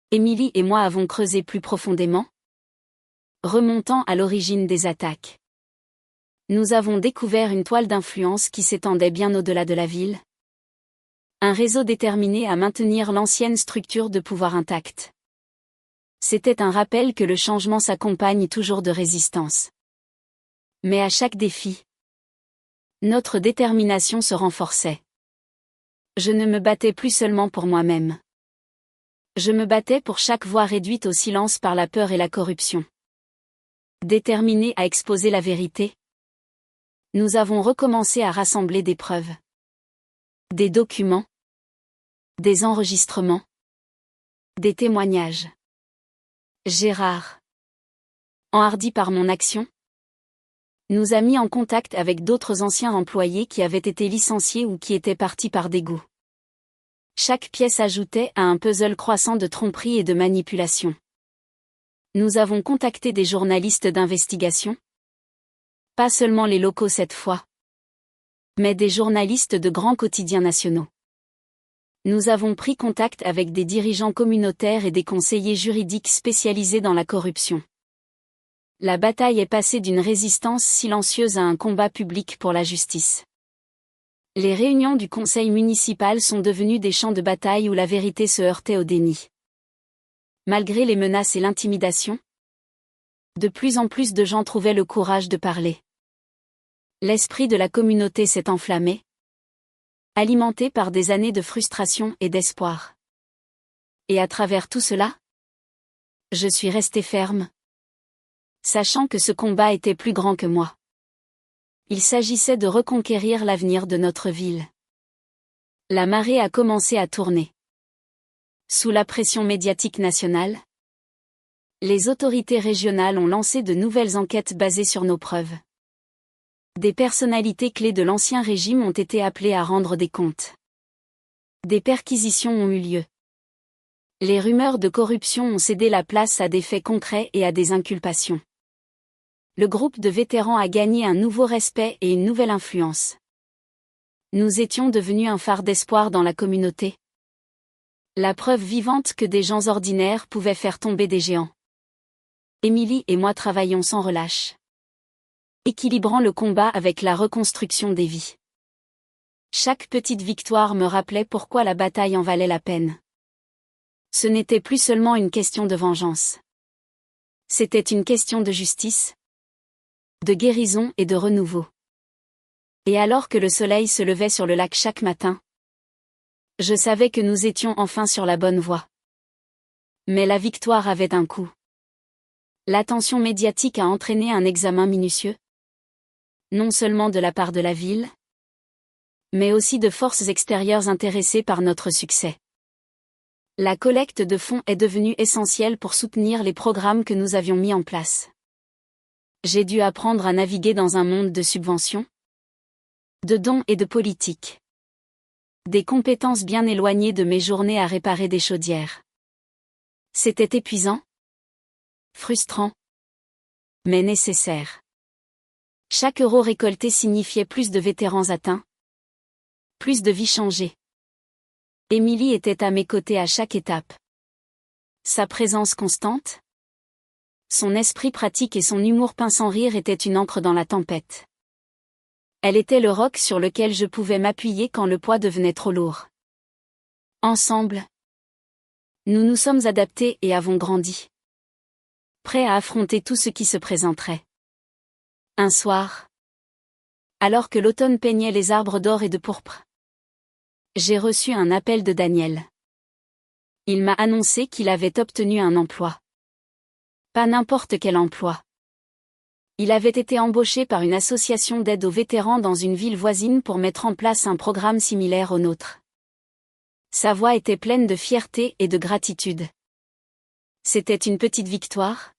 S1: Émilie et moi avons creusé plus profondément, remontant à l'origine des attaques. Nous avons découvert une toile d'influence qui s'étendait bien au-delà de la ville. Un réseau déterminé à maintenir l'ancienne structure de pouvoir intacte. C'était un rappel que le changement s'accompagne toujours de résistance. Mais à chaque défi, notre détermination se renforçait. Je ne me battais plus seulement pour moi-même. Je me battais pour chaque voix réduite au silence par la peur et la corruption. Déterminés à exposer la vérité, nous avons recommencé à rassembler des preuves. Des documents. Des enregistrements. Des témoignages. Gérard, enhardi par mon action, nous a mis en contact avec d'autres anciens employés qui avaient été licenciés ou qui étaient partis par dégoût. Chaque pièce ajoutait à un puzzle croissant de tromperie et de manipulation. Nous avons contacté des journalistes d'investigation. Pas seulement les locaux cette fois, mais des journalistes de grands quotidiens nationaux. Nous avons pris contact avec des dirigeants communautaires et des conseillers juridiques spécialisés dans la corruption. La bataille est passée d'une résistance silencieuse à un combat public pour la justice. Les réunions du conseil municipal sont devenues des champs de bataille où la vérité se heurtait au déni. Malgré les menaces et l'intimidation, de plus en plus de gens trouvaient le courage de parler. L'esprit de la communauté s'est enflammé, alimenté par des années de frustration et d'espoir. Et à travers tout cela, je suis resté ferme, sachant que ce combat était plus grand que moi. Il s'agissait de reconquérir l'avenir de notre ville. La marée a commencé à tourner. Sous la pression médiatique nationale, les autorités régionales ont lancé de nouvelles enquêtes basées sur nos preuves. Des personnalités clés de l'ancien régime ont été appelées à rendre des comptes. Des perquisitions ont eu lieu. Les rumeurs de corruption ont cédé la place à des faits concrets et à des inculpations. Le groupe de vétérans a gagné un nouveau respect et une nouvelle influence. Nous étions devenus un phare d'espoir dans la communauté. La preuve vivante que des gens ordinaires pouvaient faire tomber des géants. Émilie et moi travaillons sans relâche, équilibrant le combat avec la reconstruction des vies. Chaque petite victoire me rappelait pourquoi la bataille en valait la peine. Ce n'était plus seulement une question de vengeance. C'était une question de justice, de guérison et de renouveau. Et alors que le soleil se levait sur le lac chaque matin, je savais que nous étions enfin sur la bonne voie. Mais la victoire avait un coût. L'attention médiatique a entraîné un examen minutieux, non seulement de la part de la ville, mais aussi de forces extérieures intéressées par notre succès. La collecte de fonds est devenue essentielle pour soutenir les programmes que nous avions mis en place. J'ai dû apprendre à naviguer dans un monde de subventions, de dons et de politique. Des compétences bien éloignées de mes journées à réparer des chaudières. C'était épuisant, frustrant, mais nécessaire. Chaque euro récolté signifiait plus de vétérans atteints, plus de vies changées. Émilie était à mes côtés à chaque étape. Sa présence constante, son esprit pratique et son humour peint sans rire étaient une encre dans la tempête. Elle était le roc sur lequel je pouvais m'appuyer quand le poids devenait trop lourd. Ensemble, nous nous sommes adaptés et avons grandi. Prêts à affronter tout ce qui se présenterait. Un soir, alors que l'automne peignait les arbres d'or et de pourpre, j'ai reçu un appel de Daniel. Il m'a annoncé qu'il avait obtenu un emploi. Pas n'importe quel emploi. Il avait été embauché par une association d'aide aux vétérans dans une ville voisine pour mettre en place un programme similaire au nôtre. Sa voix était pleine de fierté et de gratitude. C'était une petite victoire,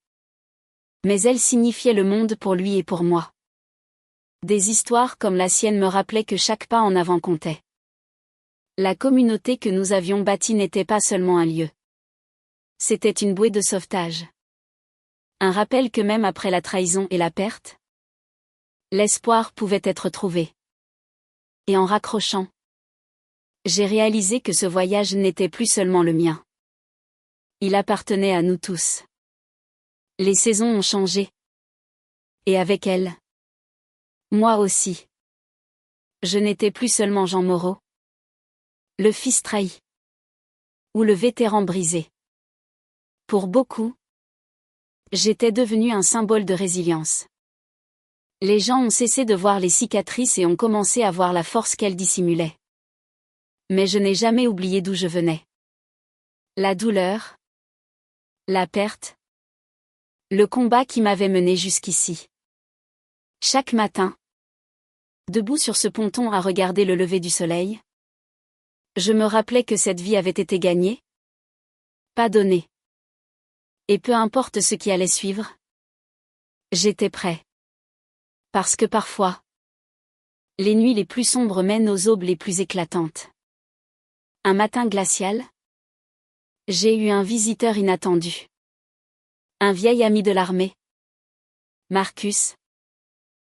S1: mais elle signifiait le monde pour lui et pour moi. Des histoires comme la sienne me rappelaient que chaque pas en avant comptait. La communauté que nous avions bâtie n'était pas seulement un lieu. C'était une bouée de sauvetage. Un rappel que même après la trahison et la perte, l'espoir pouvait être trouvé. Et en raccrochant, j'ai réalisé que ce voyage n'était plus seulement le mien. Il appartenait à nous tous. Les saisons ont changé. Et avec elles, moi aussi. Je n'étais plus seulement Jean Moreau, le fils trahi, ou le vétéran brisé. Pour beaucoup, j'étais devenu un symbole de résilience. Les gens ont cessé de voir les cicatrices et ont commencé à voir la force qu'elles dissimulaient. Mais je n'ai jamais oublié d'où je venais. La douleur, la perte, le combat qui m'avait mené jusqu'ici. Chaque matin, debout sur ce ponton à regarder le lever du soleil, je me rappelais que cette vie avait été gagnée, pas donnée. Et peu importe ce qui allait suivre, j'étais prêt. Parce que parfois, les nuits les plus sombres mènent aux aubes les plus éclatantes. Un matin glacial, j'ai eu un visiteur inattendu. Un vieil ami de l'armée, Marcus,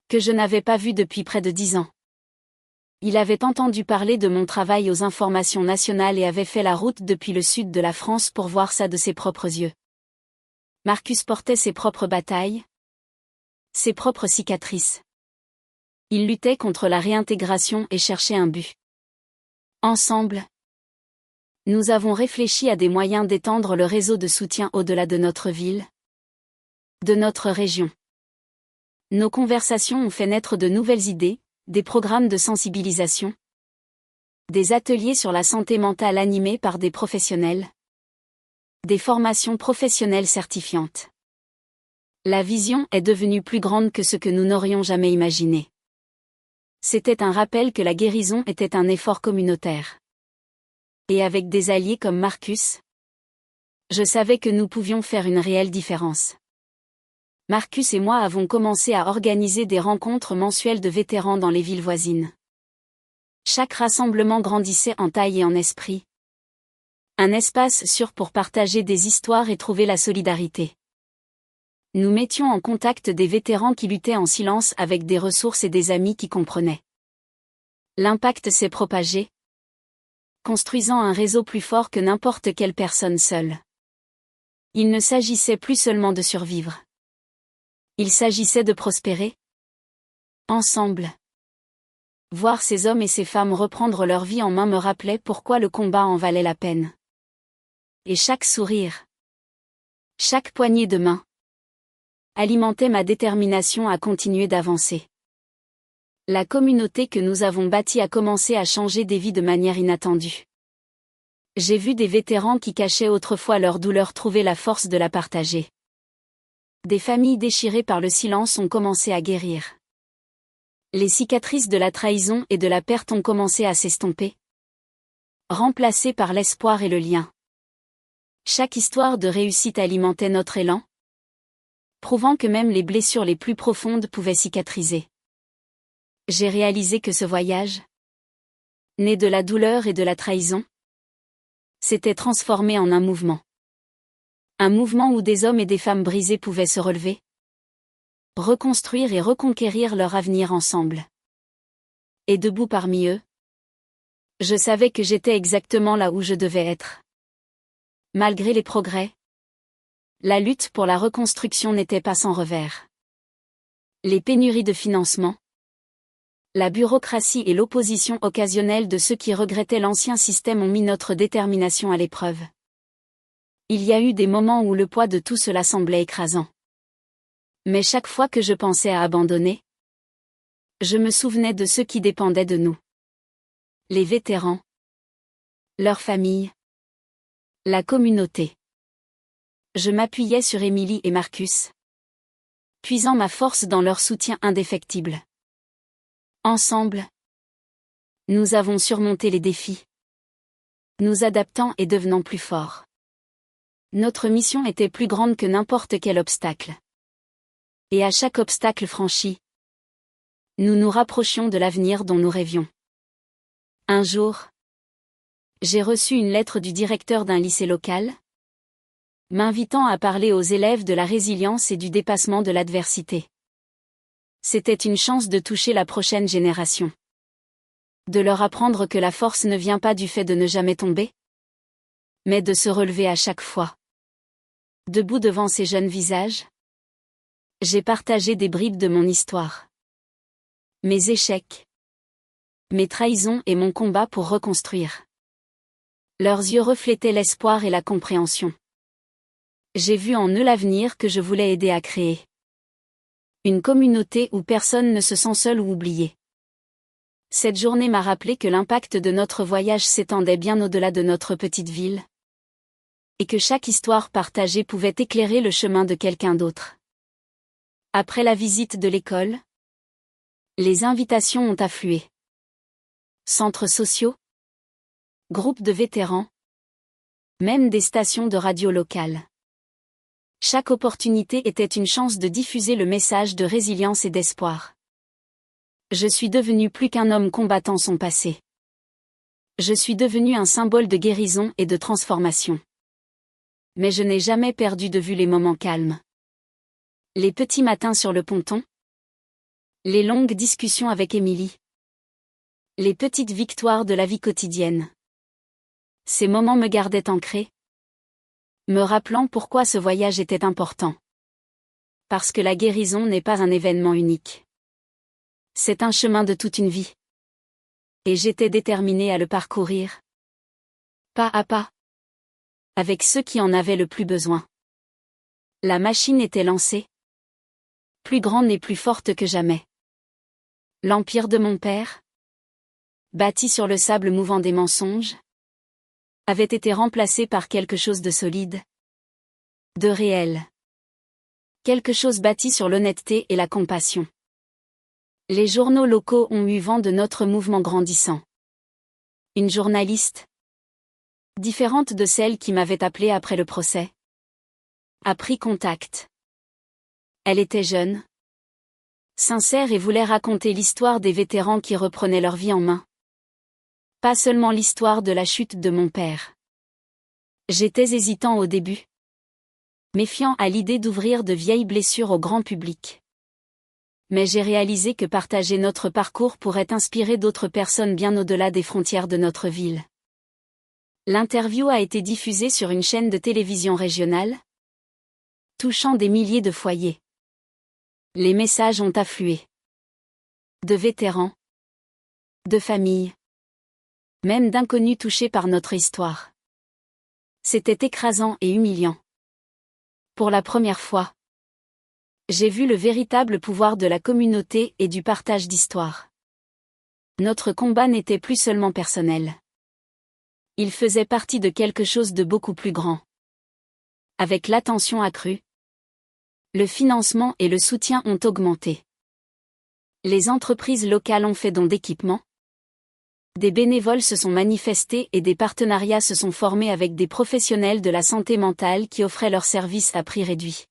S1: que je n'avais pas vu depuis près de 10 ans. Il avait entendu parler de mon travail aux informations nationales et avait fait la route depuis le sud de la France pour voir ça de ses propres yeux. Marcus portait ses propres batailles, ses propres cicatrices. Il luttait contre la réintégration et cherchait un but. Ensemble, nous avons réfléchi à des moyens d'étendre le réseau de soutien au-delà de notre ville, de notre région. Nos conversations ont fait naître de nouvelles idées, des programmes de sensibilisation, des ateliers sur la santé mentale animés par des professionnels, des formations professionnelles certifiantes. La vision est devenue plus grande que ce que nous n'aurions jamais imaginé. C'était un rappel que la guérison était un effort communautaire. Et avec des alliés comme Marcus, je savais que nous pouvions faire une réelle différence. Marcus et moi avons commencé à organiser des rencontres mensuelles de vétérans dans les villes voisines. Chaque rassemblement grandissait en taille et en esprit. Un espace sûr pour partager des histoires et trouver la solidarité. Nous mettions en contact des vétérans qui luttaient en silence avec des ressources et des amis qui comprenaient. L'impact s'est propagé, construisant un réseau plus fort que n'importe quelle personne seule. Il ne s'agissait plus seulement de survivre. Il s'agissait de prospérer. Ensemble. Voir ces hommes et ces femmes reprendre leur vie en main me rappelait pourquoi le combat en valait la peine. Et chaque sourire, chaque poignée de main, alimentait ma détermination à continuer d'avancer. La communauté que nous avons bâtie a commencé à changer des vies de manière inattendue. J'ai vu des vétérans qui cachaient autrefois leur douleur trouver la force de la partager. Des familles déchirées par le silence ont commencé à guérir. Les cicatrices de la trahison et de la perte ont commencé à s'estomper, remplacées par l'espoir et le lien. Chaque histoire de réussite alimentait notre élan, prouvant que même les blessures les plus profondes pouvaient cicatriser. J'ai réalisé que ce voyage, né de la douleur et de la trahison, s'était transformé en un mouvement. Un mouvement où des hommes et des femmes brisés pouvaient se relever, reconstruire et reconquérir leur avenir ensemble. Et debout parmi eux, je savais que j'étais exactement là où je devais être. Malgré les progrès, la lutte pour la reconstruction n'était pas sans revers. Les pénuries de financement, la bureaucratie et l'opposition occasionnelle de ceux qui regrettaient l'ancien système ont mis notre détermination à l'épreuve. Il y a eu des moments où le poids de tout cela semblait écrasant. Mais chaque fois que je pensais à abandonner, je me souvenais de ceux qui dépendaient de nous. Les vétérans, leurs familles, la communauté. Je m'appuyais sur Émilie et Marcus, puisant ma force dans leur soutien indéfectible. Ensemble, nous avons surmonté les défis, nous adaptant et devenant plus forts. Notre mission était plus grande que n'importe quel obstacle. Et à chaque obstacle franchi, nous nous rapprochions de l'avenir dont nous rêvions. Un jour, j'ai reçu une lettre du directeur d'un lycée local, m'invitant à parler aux élèves de la résilience et du dépassement de l'adversité. C'était une chance de toucher la prochaine génération. De leur apprendre que la force ne vient pas du fait de ne jamais tomber, mais de se relever à chaque fois. Debout devant ces jeunes visages, j'ai partagé des bribes de mon histoire. Mes échecs, mes trahisons et mon combat pour reconstruire. Leurs yeux reflétaient l'espoir et la compréhension. J'ai vu en eux l'avenir que je voulais aider à créer. Une communauté où personne ne se sent seul ou oublié. Cette journée m'a rappelé que l'impact de notre voyage s'étendait bien au-delà de notre petite ville. Et que chaque histoire partagée pouvait éclairer le chemin de quelqu'un d'autre. Après la visite de l'école, les invitations ont afflué. Centres sociaux, groupes de vétérans, même des stations de radio locales. Chaque opportunité était une chance de diffuser le message de résilience et d'espoir. Je suis devenu plus qu'un homme combattant son passé. Je suis devenu un symbole de guérison et de transformation. Mais je n'ai jamais perdu de vue les moments calmes. Les petits matins sur le ponton. Les longues discussions avec Émilie. Les petites victoires de la vie quotidienne. Ces moments me gardaient ancré, me rappelant pourquoi ce voyage était important. Parce que la guérison n'est pas un événement unique. C'est un chemin de toute une vie. Et j'étais déterminée à le parcourir, pas à pas, avec ceux qui en avaient le plus besoin. La machine était lancée, plus grande et plus forte que jamais. L'empire de mon père, bâti sur le sable mouvant des mensonges, avait été remplacé par quelque chose de solide, de réel. Quelque chose bâti sur l'honnêteté et la compassion. Les journaux locaux ont eu vent de notre mouvement grandissant. Une journaliste, différente de celle qui m'avait appelée après le procès, a pris contact. Elle était jeune, sincère et voulait raconter l'histoire des vétérans qui reprenaient leur vie en main. Pas seulement l'histoire de la chute de mon père. J'étais hésitant au début, méfiant à l'idée d'ouvrir de vieilles blessures au grand public. Mais j'ai réalisé que partager notre parcours pourrait inspirer d'autres personnes bien au-delà des frontières de notre ville. L'interview a été diffusée sur une chaîne de télévision régionale, touchant des milliers de foyers. « Les messages ont afflué. De vétérans, de famille, même d'inconnus touchés par notre histoire. C'était écrasant et humiliant. Pour la première fois, j'ai vu le véritable pouvoir de la communauté et du partage d'histoires. Notre combat n'était plus seulement personnel. Il faisait partie de quelque chose de beaucoup plus grand. Avec l'attention accrue, le financement et le soutien ont augmenté. Les entreprises locales ont fait don d'équipements. Des bénévoles se sont manifestés et des partenariats se sont formés avec des professionnels de la santé mentale qui offraient leurs services à prix réduit.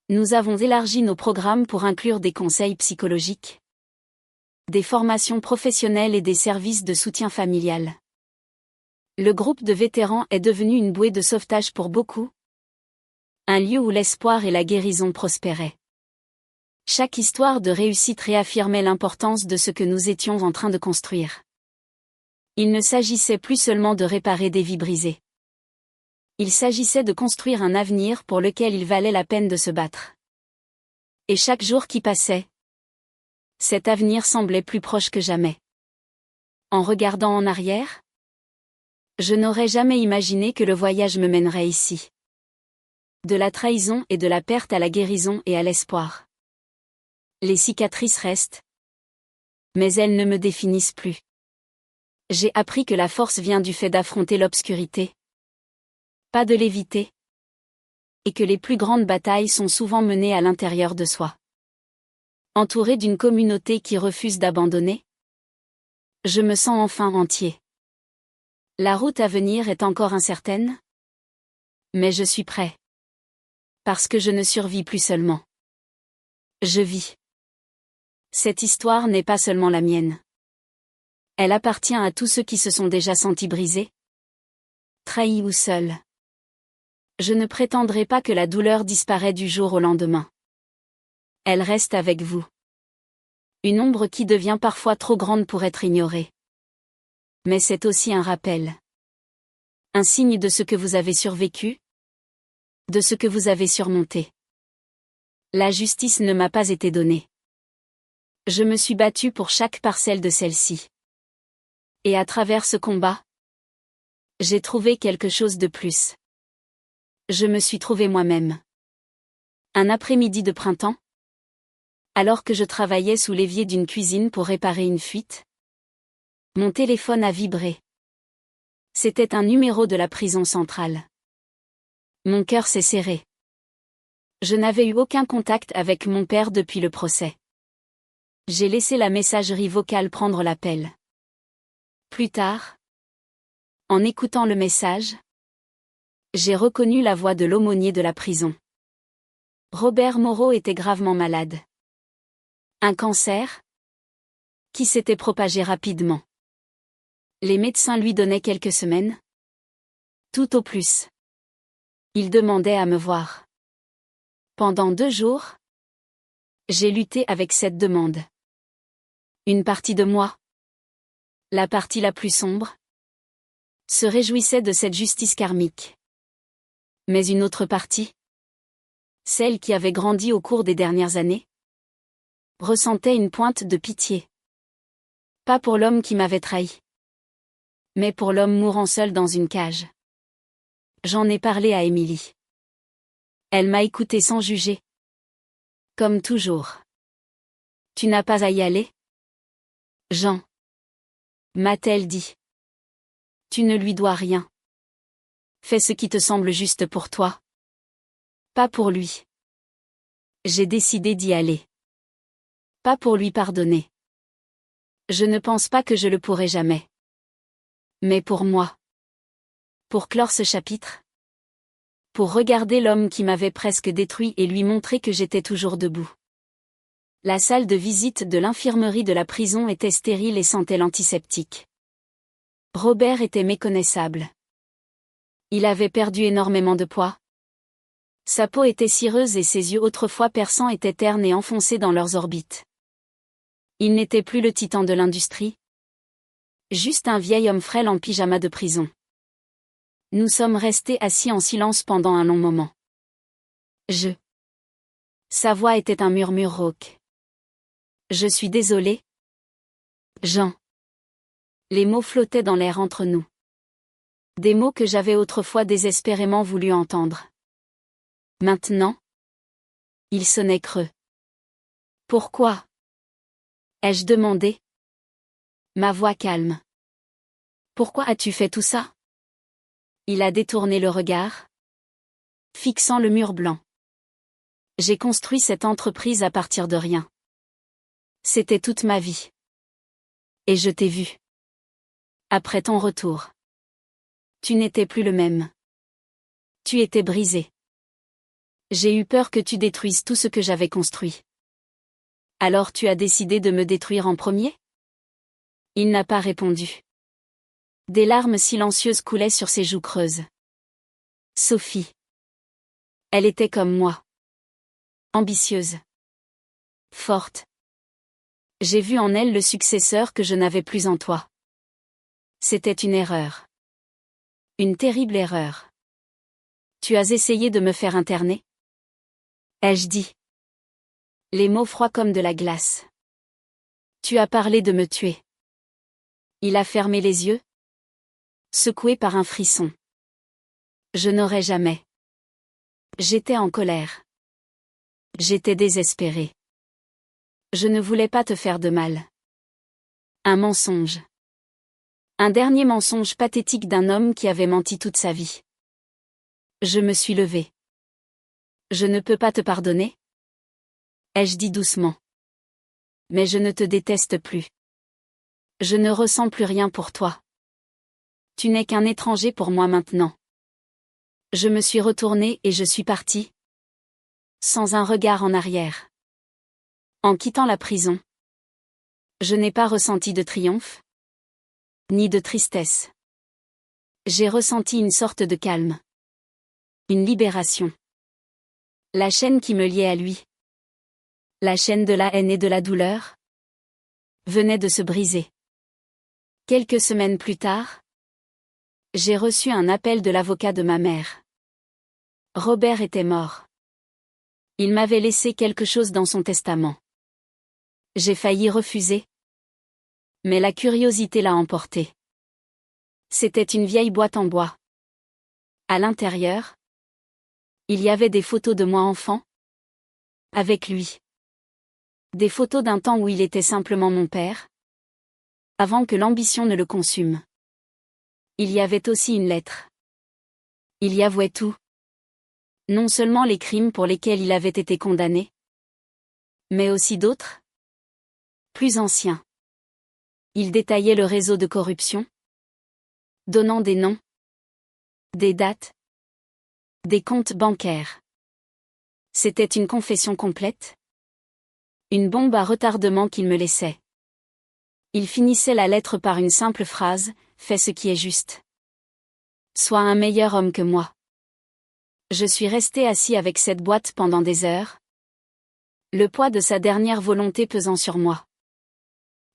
S1: Nous avons élargi nos programmes pour inclure des conseils psychologiques, des formations professionnelles et des services de soutien familial. Le groupe de vétérans est devenu une bouée de sauvetage pour beaucoup, un lieu où l'espoir et la guérison prospéraient. Chaque histoire de réussite réaffirmait l'importance de ce que nous étions en train de construire. Il ne s'agissait plus seulement de réparer des vies brisées. Il s'agissait de construire un avenir pour lequel il valait la peine de se battre. Et chaque jour qui passait, cet avenir semblait plus proche que jamais. En regardant en arrière, je n'aurais jamais imaginé que le voyage me mènerait ici. De la trahison et de la perte à la guérison et à l'espoir. Les cicatrices restent, mais elles ne me définissent plus. J'ai appris que la force vient du fait d'affronter l'obscurité, pas de l'éviter, et que les plus grandes batailles sont souvent menées à l'intérieur de soi. Entouré d'une communauté qui refuse d'abandonner, je me sens enfin entier. La route à venir est encore incertaine, mais je suis prêt. Parce que je ne survis plus seulement. Je vis. Cette histoire n'est pas seulement la mienne. Elle appartient à tous ceux qui se sont déjà sentis brisés, trahis ou seuls. Je ne prétendrai pas que la douleur disparaît du jour au lendemain. Elle reste avec vous. Une ombre qui devient parfois trop grande pour être ignorée. Mais c'est aussi un rappel. Un signe de ce que vous avez survécu, de ce que vous avez surmonté. La justice ne m'a pas été donnée. Je me suis battu pour chaque parcelle de celle-ci. Et à travers ce combat, j'ai trouvé quelque chose de plus. Je me suis trouvé moi-même. Un après-midi de printemps, alors que je travaillais sous l'évier d'une cuisine pour réparer une fuite, mon téléphone a vibré. C'était un numéro de la prison centrale. Mon cœur s'est serré. Je n'avais eu aucun contact avec mon père depuis le procès. J'ai laissé la messagerie vocale prendre l'appel. Plus tard, en écoutant le message, j'ai reconnu la voix de l'aumônier de la prison. Robert Moreau était gravement malade. Un cancer qui s'était propagé rapidement. Les médecins lui donnaient quelques semaines. Tout au plus. Il demandait à me voir. Pendant 2 jours, j'ai lutté avec cette demande. Une partie de moi, la partie la plus sombre, se réjouissait de cette justice karmique. Mais une autre partie, celle qui avait grandi au cours des dernières années, ressentait une pointe de pitié. Pas pour l'homme qui m'avait trahi, mais pour l'homme mourant seul dans une cage. J'en ai parlé à Émilie. Elle m'a écouté sans juger. Comme toujours. Tu n'as pas à y aller, Jean, m'a-t-elle dit. Tu ne lui dois rien. Fais ce qui te semble juste pour toi. Pas pour lui. J'ai décidé d'y aller. Pas pour lui pardonner. Je ne pense pas que je le pourrai jamais. Mais pour moi. Pour clore ce chapitre. Pour regarder l'homme qui m'avait presque détruit et lui montrer que j'étais toujours debout. La salle de visite de l'infirmerie de la prison était stérile et sentait l'antiseptique. Robert était méconnaissable. Il avait perdu énormément de poids. Sa peau était cireuse et ses yeux autrefois perçants étaient ternes et enfoncés dans leurs orbites. Il n'était plus le titan de l'industrie. Juste un vieil homme frêle en pyjama de prison. Nous sommes restés assis en silence pendant un long moment. Sa voix était un murmure rauque. Je suis désolé, Jean. Les mots flottaient dans l'air entre nous. Des mots que j'avais autrefois désespérément voulu entendre. Maintenant, ils sonnaient creux. Pourquoi? Ai-je demandé? Ma voix calme. Pourquoi as-tu fait tout ça? Il a détourné le regard, fixant le mur blanc. J'ai construit cette entreprise à partir de rien. C'était toute ma vie. Et je t'ai vu. Après ton retour. Tu n'étais plus le même. Tu étais brisé. J'ai eu peur que tu détruises tout ce que j'avais construit. Alors tu as décidé de me détruire en premier? Il n'a pas répondu. Des larmes silencieuses coulaient sur ses joues creuses. Sophie. Elle était comme moi. Ambitieuse. Forte. J'ai vu en elle le successeur que je n'avais plus en toi. C'était une erreur. Une terrible erreur. Tu as essayé de me faire interner? Ai-je dit? Les mots froids comme de la glace. Tu as parlé de me tuer. Il a fermé les yeux, secoué par un frisson. Je n'aurais jamais. J'étais en colère. J'étais désespérée. Je ne voulais pas te faire de mal. Un mensonge. Un dernier mensonge pathétique d'un homme qui avait menti toute sa vie. Je me suis levée. Je ne peux pas te pardonner? Ai-je dit doucement. Mais je ne te déteste plus. Je ne ressens plus rien pour toi. Tu n'es qu'un étranger pour moi maintenant. Je me suis retournée et je suis partie. Sans un regard en arrière. En quittant la prison. Je n'ai pas ressenti de triomphe. Ni de tristesse. J'ai ressenti une sorte de calme. Une libération. La chaîne qui me liait à lui. La chaîne de la haine et de la douleur. Venait de se briser. Quelques semaines plus tard. J'ai reçu un appel de l'avocat de ma mère. Robert était mort. Il m'avait laissé quelque chose dans son testament. J'ai failli refuser. Mais la curiosité l'a emporté. C'était une vieille boîte en bois. À l'intérieur, il y avait des photos de moi enfant. Avec lui. Des photos d'un temps où il était simplement mon père. Avant que l'ambition ne le consume. Il y avait aussi une lettre. Il y avouait tout. Non seulement les crimes pour lesquels il avait été condamné. Mais aussi d'autres. Plus anciens. Il détaillait le réseau de corruption. Donnant des noms. Des dates. Des comptes bancaires. C'était une confession complète. Une bombe à retardement qu'il me laissait. Il finissait la lettre par une simple phrase, « Fais ce qui est juste. Sois un meilleur homme que moi. » Je suis resté assis avec cette boîte pendant des heures. Le poids de sa dernière volonté pesant sur moi.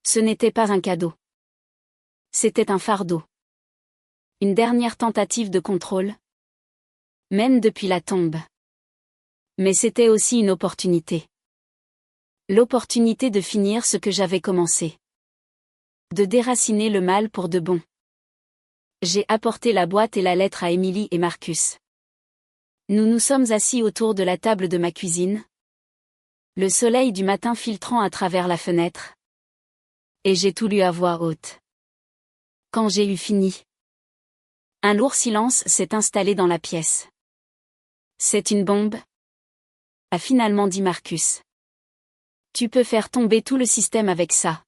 S1: Ce n'était pas un cadeau. C'était un fardeau. Une dernière tentative de contrôle. Même depuis la tombe. Mais c'était aussi une opportunité. L'opportunité de finir ce que j'avais commencé. De déraciner le mal pour de bon. J'ai apporté la boîte et la lettre à Émilie et Marcus. Nous nous sommes assis autour de la table de ma cuisine. Le soleil du matin filtrant à travers la fenêtre. Et j'ai tout lu à voix haute. Quand j'ai eu fini. Un lourd silence s'est installé dans la pièce. C'est une bombe? A finalement dit Marcus. Tu peux faire tomber tout le système avec ça.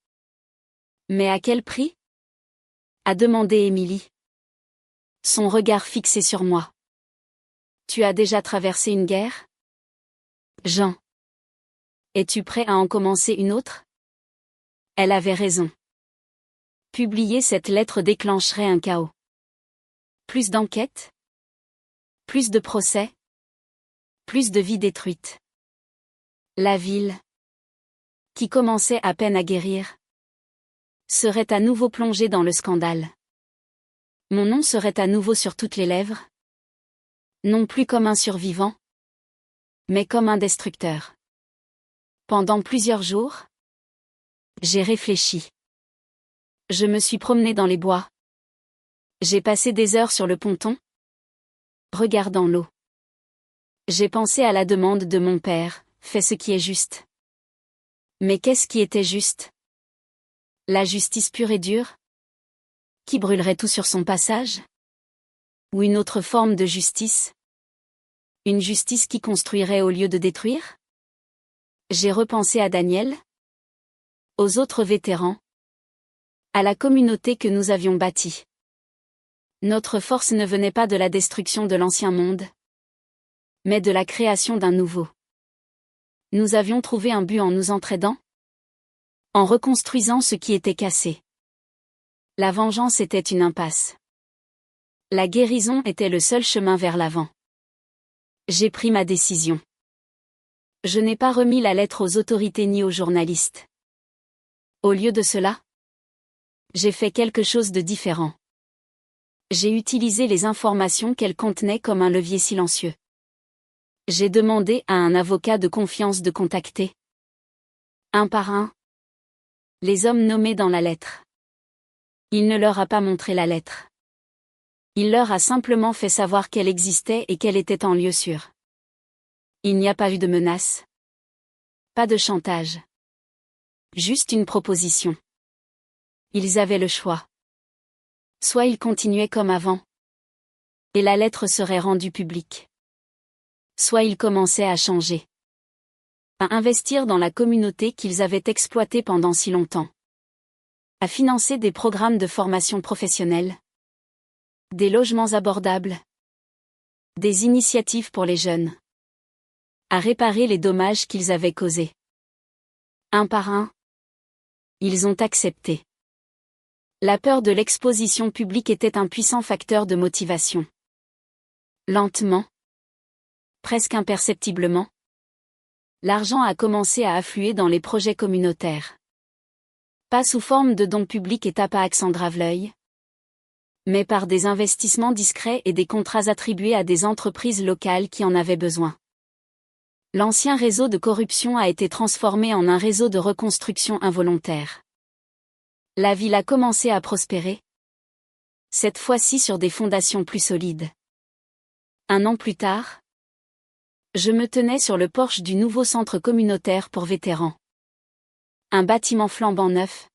S1: Mais à quel prix? A demandé Émilie. Son regard fixé sur moi. Tu as déjà traversé une guerre? Jean. Es-tu prêt à en commencer une autre? Elle avait raison. Publier cette lettre déclencherait un chaos. Plus d'enquêtes? Plus de procès? Plus de vies détruites. La ville, qui commençait à peine à guérir, serait à nouveau plongée dans le scandale. Mon nom serait à nouveau sur toutes les lèvres. Non plus comme un survivant, mais comme un destructeur. Pendant plusieurs jours, j'ai réfléchi. Je me suis promenée dans les bois. J'ai passé des heures sur le ponton, regardant l'eau. J'ai pensé à la demande de mon père, fais ce qui est juste. Mais qu'est-ce qui était juste? La justice pure et dure? Qui brûlerait tout sur son passage? Ou une autre forme de justice? Une justice qui construirait au lieu de détruire? J'ai repensé à Daniel, aux autres vétérans, à la communauté que nous avions bâtie. Notre force ne venait pas de la destruction de l'ancien monde, mais de la création d'un nouveau. Nous avions trouvé un but en nous entraidant, en reconstruisant ce qui était cassé. La vengeance était une impasse. La guérison était le seul chemin vers l'avant. J'ai pris ma décision. Je n'ai pas remis la lettre aux autorités ni aux journalistes. Au lieu de cela, j'ai fait quelque chose de différent. J'ai utilisé les informations qu'elle contenait comme un levier silencieux. J'ai demandé à un avocat de confiance de contacter, un par un, les hommes nommés dans la lettre. Il ne leur a pas montré la lettre. Il leur a simplement fait savoir qu'elle existait et qu'elle était en lieu sûr. Il n'y a pas eu de menace. Pas de chantage. Juste une proposition. Ils avaient le choix. Soit ils continuaient comme avant, et la lettre serait rendue publique. Soit ils commençaient à changer. À investir dans la communauté qu'ils avaient exploitée pendant si longtemps. À financer des programmes de formation professionnelle. Des logements abordables. Des initiatives pour les jeunes. À réparer les dommages qu'ils avaient causés. Un par un, ils ont accepté. La peur de l'exposition publique était un puissant facteur de motivation. Lentement, presque imperceptiblement, l'argent a commencé à affluer dans les projets communautaires. Pas sous forme de dons publics et tape à accent grave-l'œil, mais par des investissements discrets et des contrats attribués à des entreprises locales qui en avaient besoin. L'ancien réseau de corruption a été transformé en un réseau de reconstruction involontaire. La ville a commencé à prospérer. Cette fois-ci sur des fondations plus solides. Un an plus tard, je me tenais sur le porche du nouveau centre communautaire pour vétérans. Un bâtiment flambant neuf,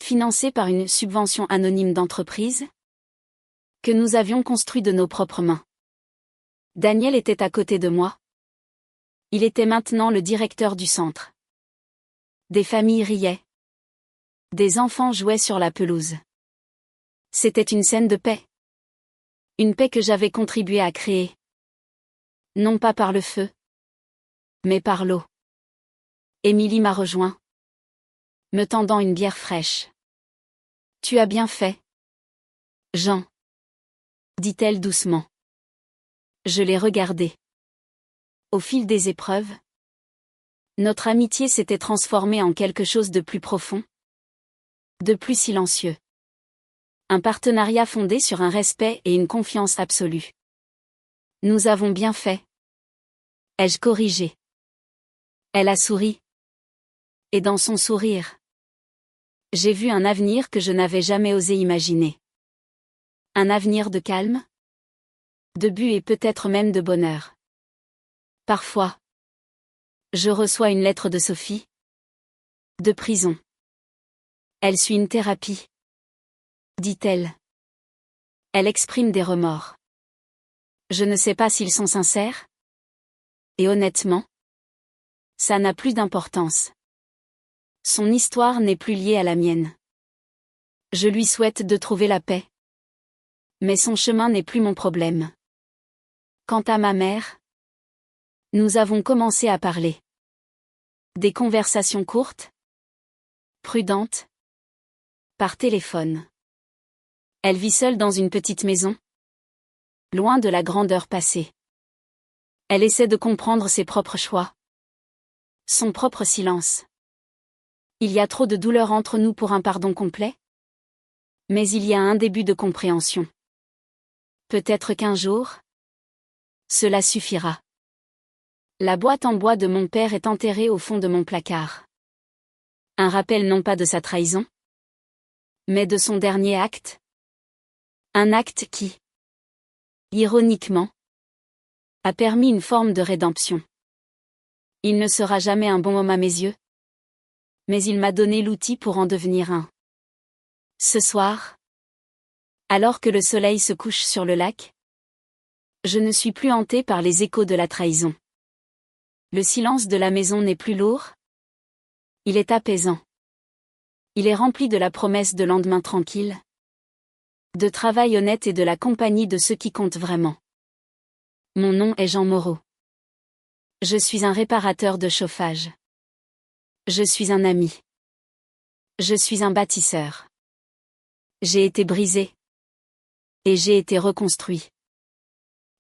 S1: financé par une subvention anonyme d'entreprise, que nous avions construit de nos propres mains. Daniel était à côté de moi. Il était maintenant le directeur du centre. Des familles riaient. Des enfants jouaient sur la pelouse. C'était une scène de paix. Une paix que j'avais contribué à créer. Non pas par le feu, mais par l'eau. Émilie m'a rejoint, me tendant une bière fraîche. Tu as bien fait, Jean, dit-elle doucement. Je l'ai regardé. Au fil des épreuves, notre amitié s'était transformée en quelque chose de plus profond, de plus silencieux. Un partenariat fondé sur un respect et une confiance absolue. Nous avons bien fait. Ai-je corrigé? Elle a souri. Et dans son sourire, j'ai vu un avenir que je n'avais jamais osé imaginer. Un avenir de calme, de but et peut-être même de bonheur. Parfois, je reçois une lettre de Sophie. De prison. Elle suit une thérapie. Dit-elle. Elle exprime des remords. Je ne sais pas s'ils sont sincères. Et honnêtement, ça n'a plus d'importance. Son histoire n'est plus liée à la mienne. Je lui souhaite de trouver la paix. Mais son chemin n'est plus mon problème. Quant à ma mère, nous avons commencé à parler. Des conversations courtes, prudentes, par téléphone. Elle vit seule dans une petite maison, loin de la grandeur passée. Elle essaie de comprendre ses propres choix. Son propre silence. Il y a trop de douleur entre nous pour un pardon complet. Mais il y a un début de compréhension. Peut-être qu'un jour, cela suffira. La boîte en bois de mon père est enterrée au fond de mon placard. Un rappel non pas de sa trahison, Mais de son dernier acte? Un acte qui, ironiquement, a permis une forme de rédemption. Il ne sera jamais un bon homme à mes yeux, mais il m'a donné l'outil pour en devenir un. Ce soir, alors que le soleil se couche sur le lac, je ne suis plus hanté par les échos de la trahison. Le silence de la maison n'est plus lourd. Il est apaisant. Il est rempli de la promesse de lendemain tranquille, de travail honnête et de la compagnie de ceux qui comptent vraiment. Mon nom est Jean Moreau. Je suis un réparateur de chauffage. Je suis un ami. Je suis un bâtisseur. J'ai été brisé. Et j'ai été reconstruit.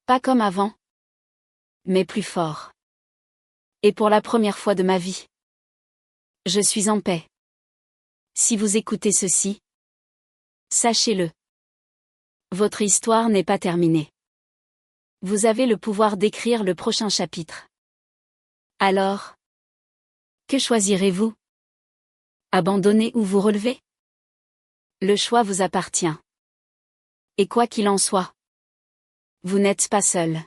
S1: Pas comme avant, mais plus fort. Et pour la première fois de ma vie, je suis en paix. Si vous écoutez ceci, sachez-le. Votre histoire n'est pas terminée. Vous avez le pouvoir d'écrire le prochain chapitre. Alors, que choisirez-vous? Abandonner ou vous relever? Le choix vous appartient. Et quoi qu'il en soit, vous n'êtes pas seul.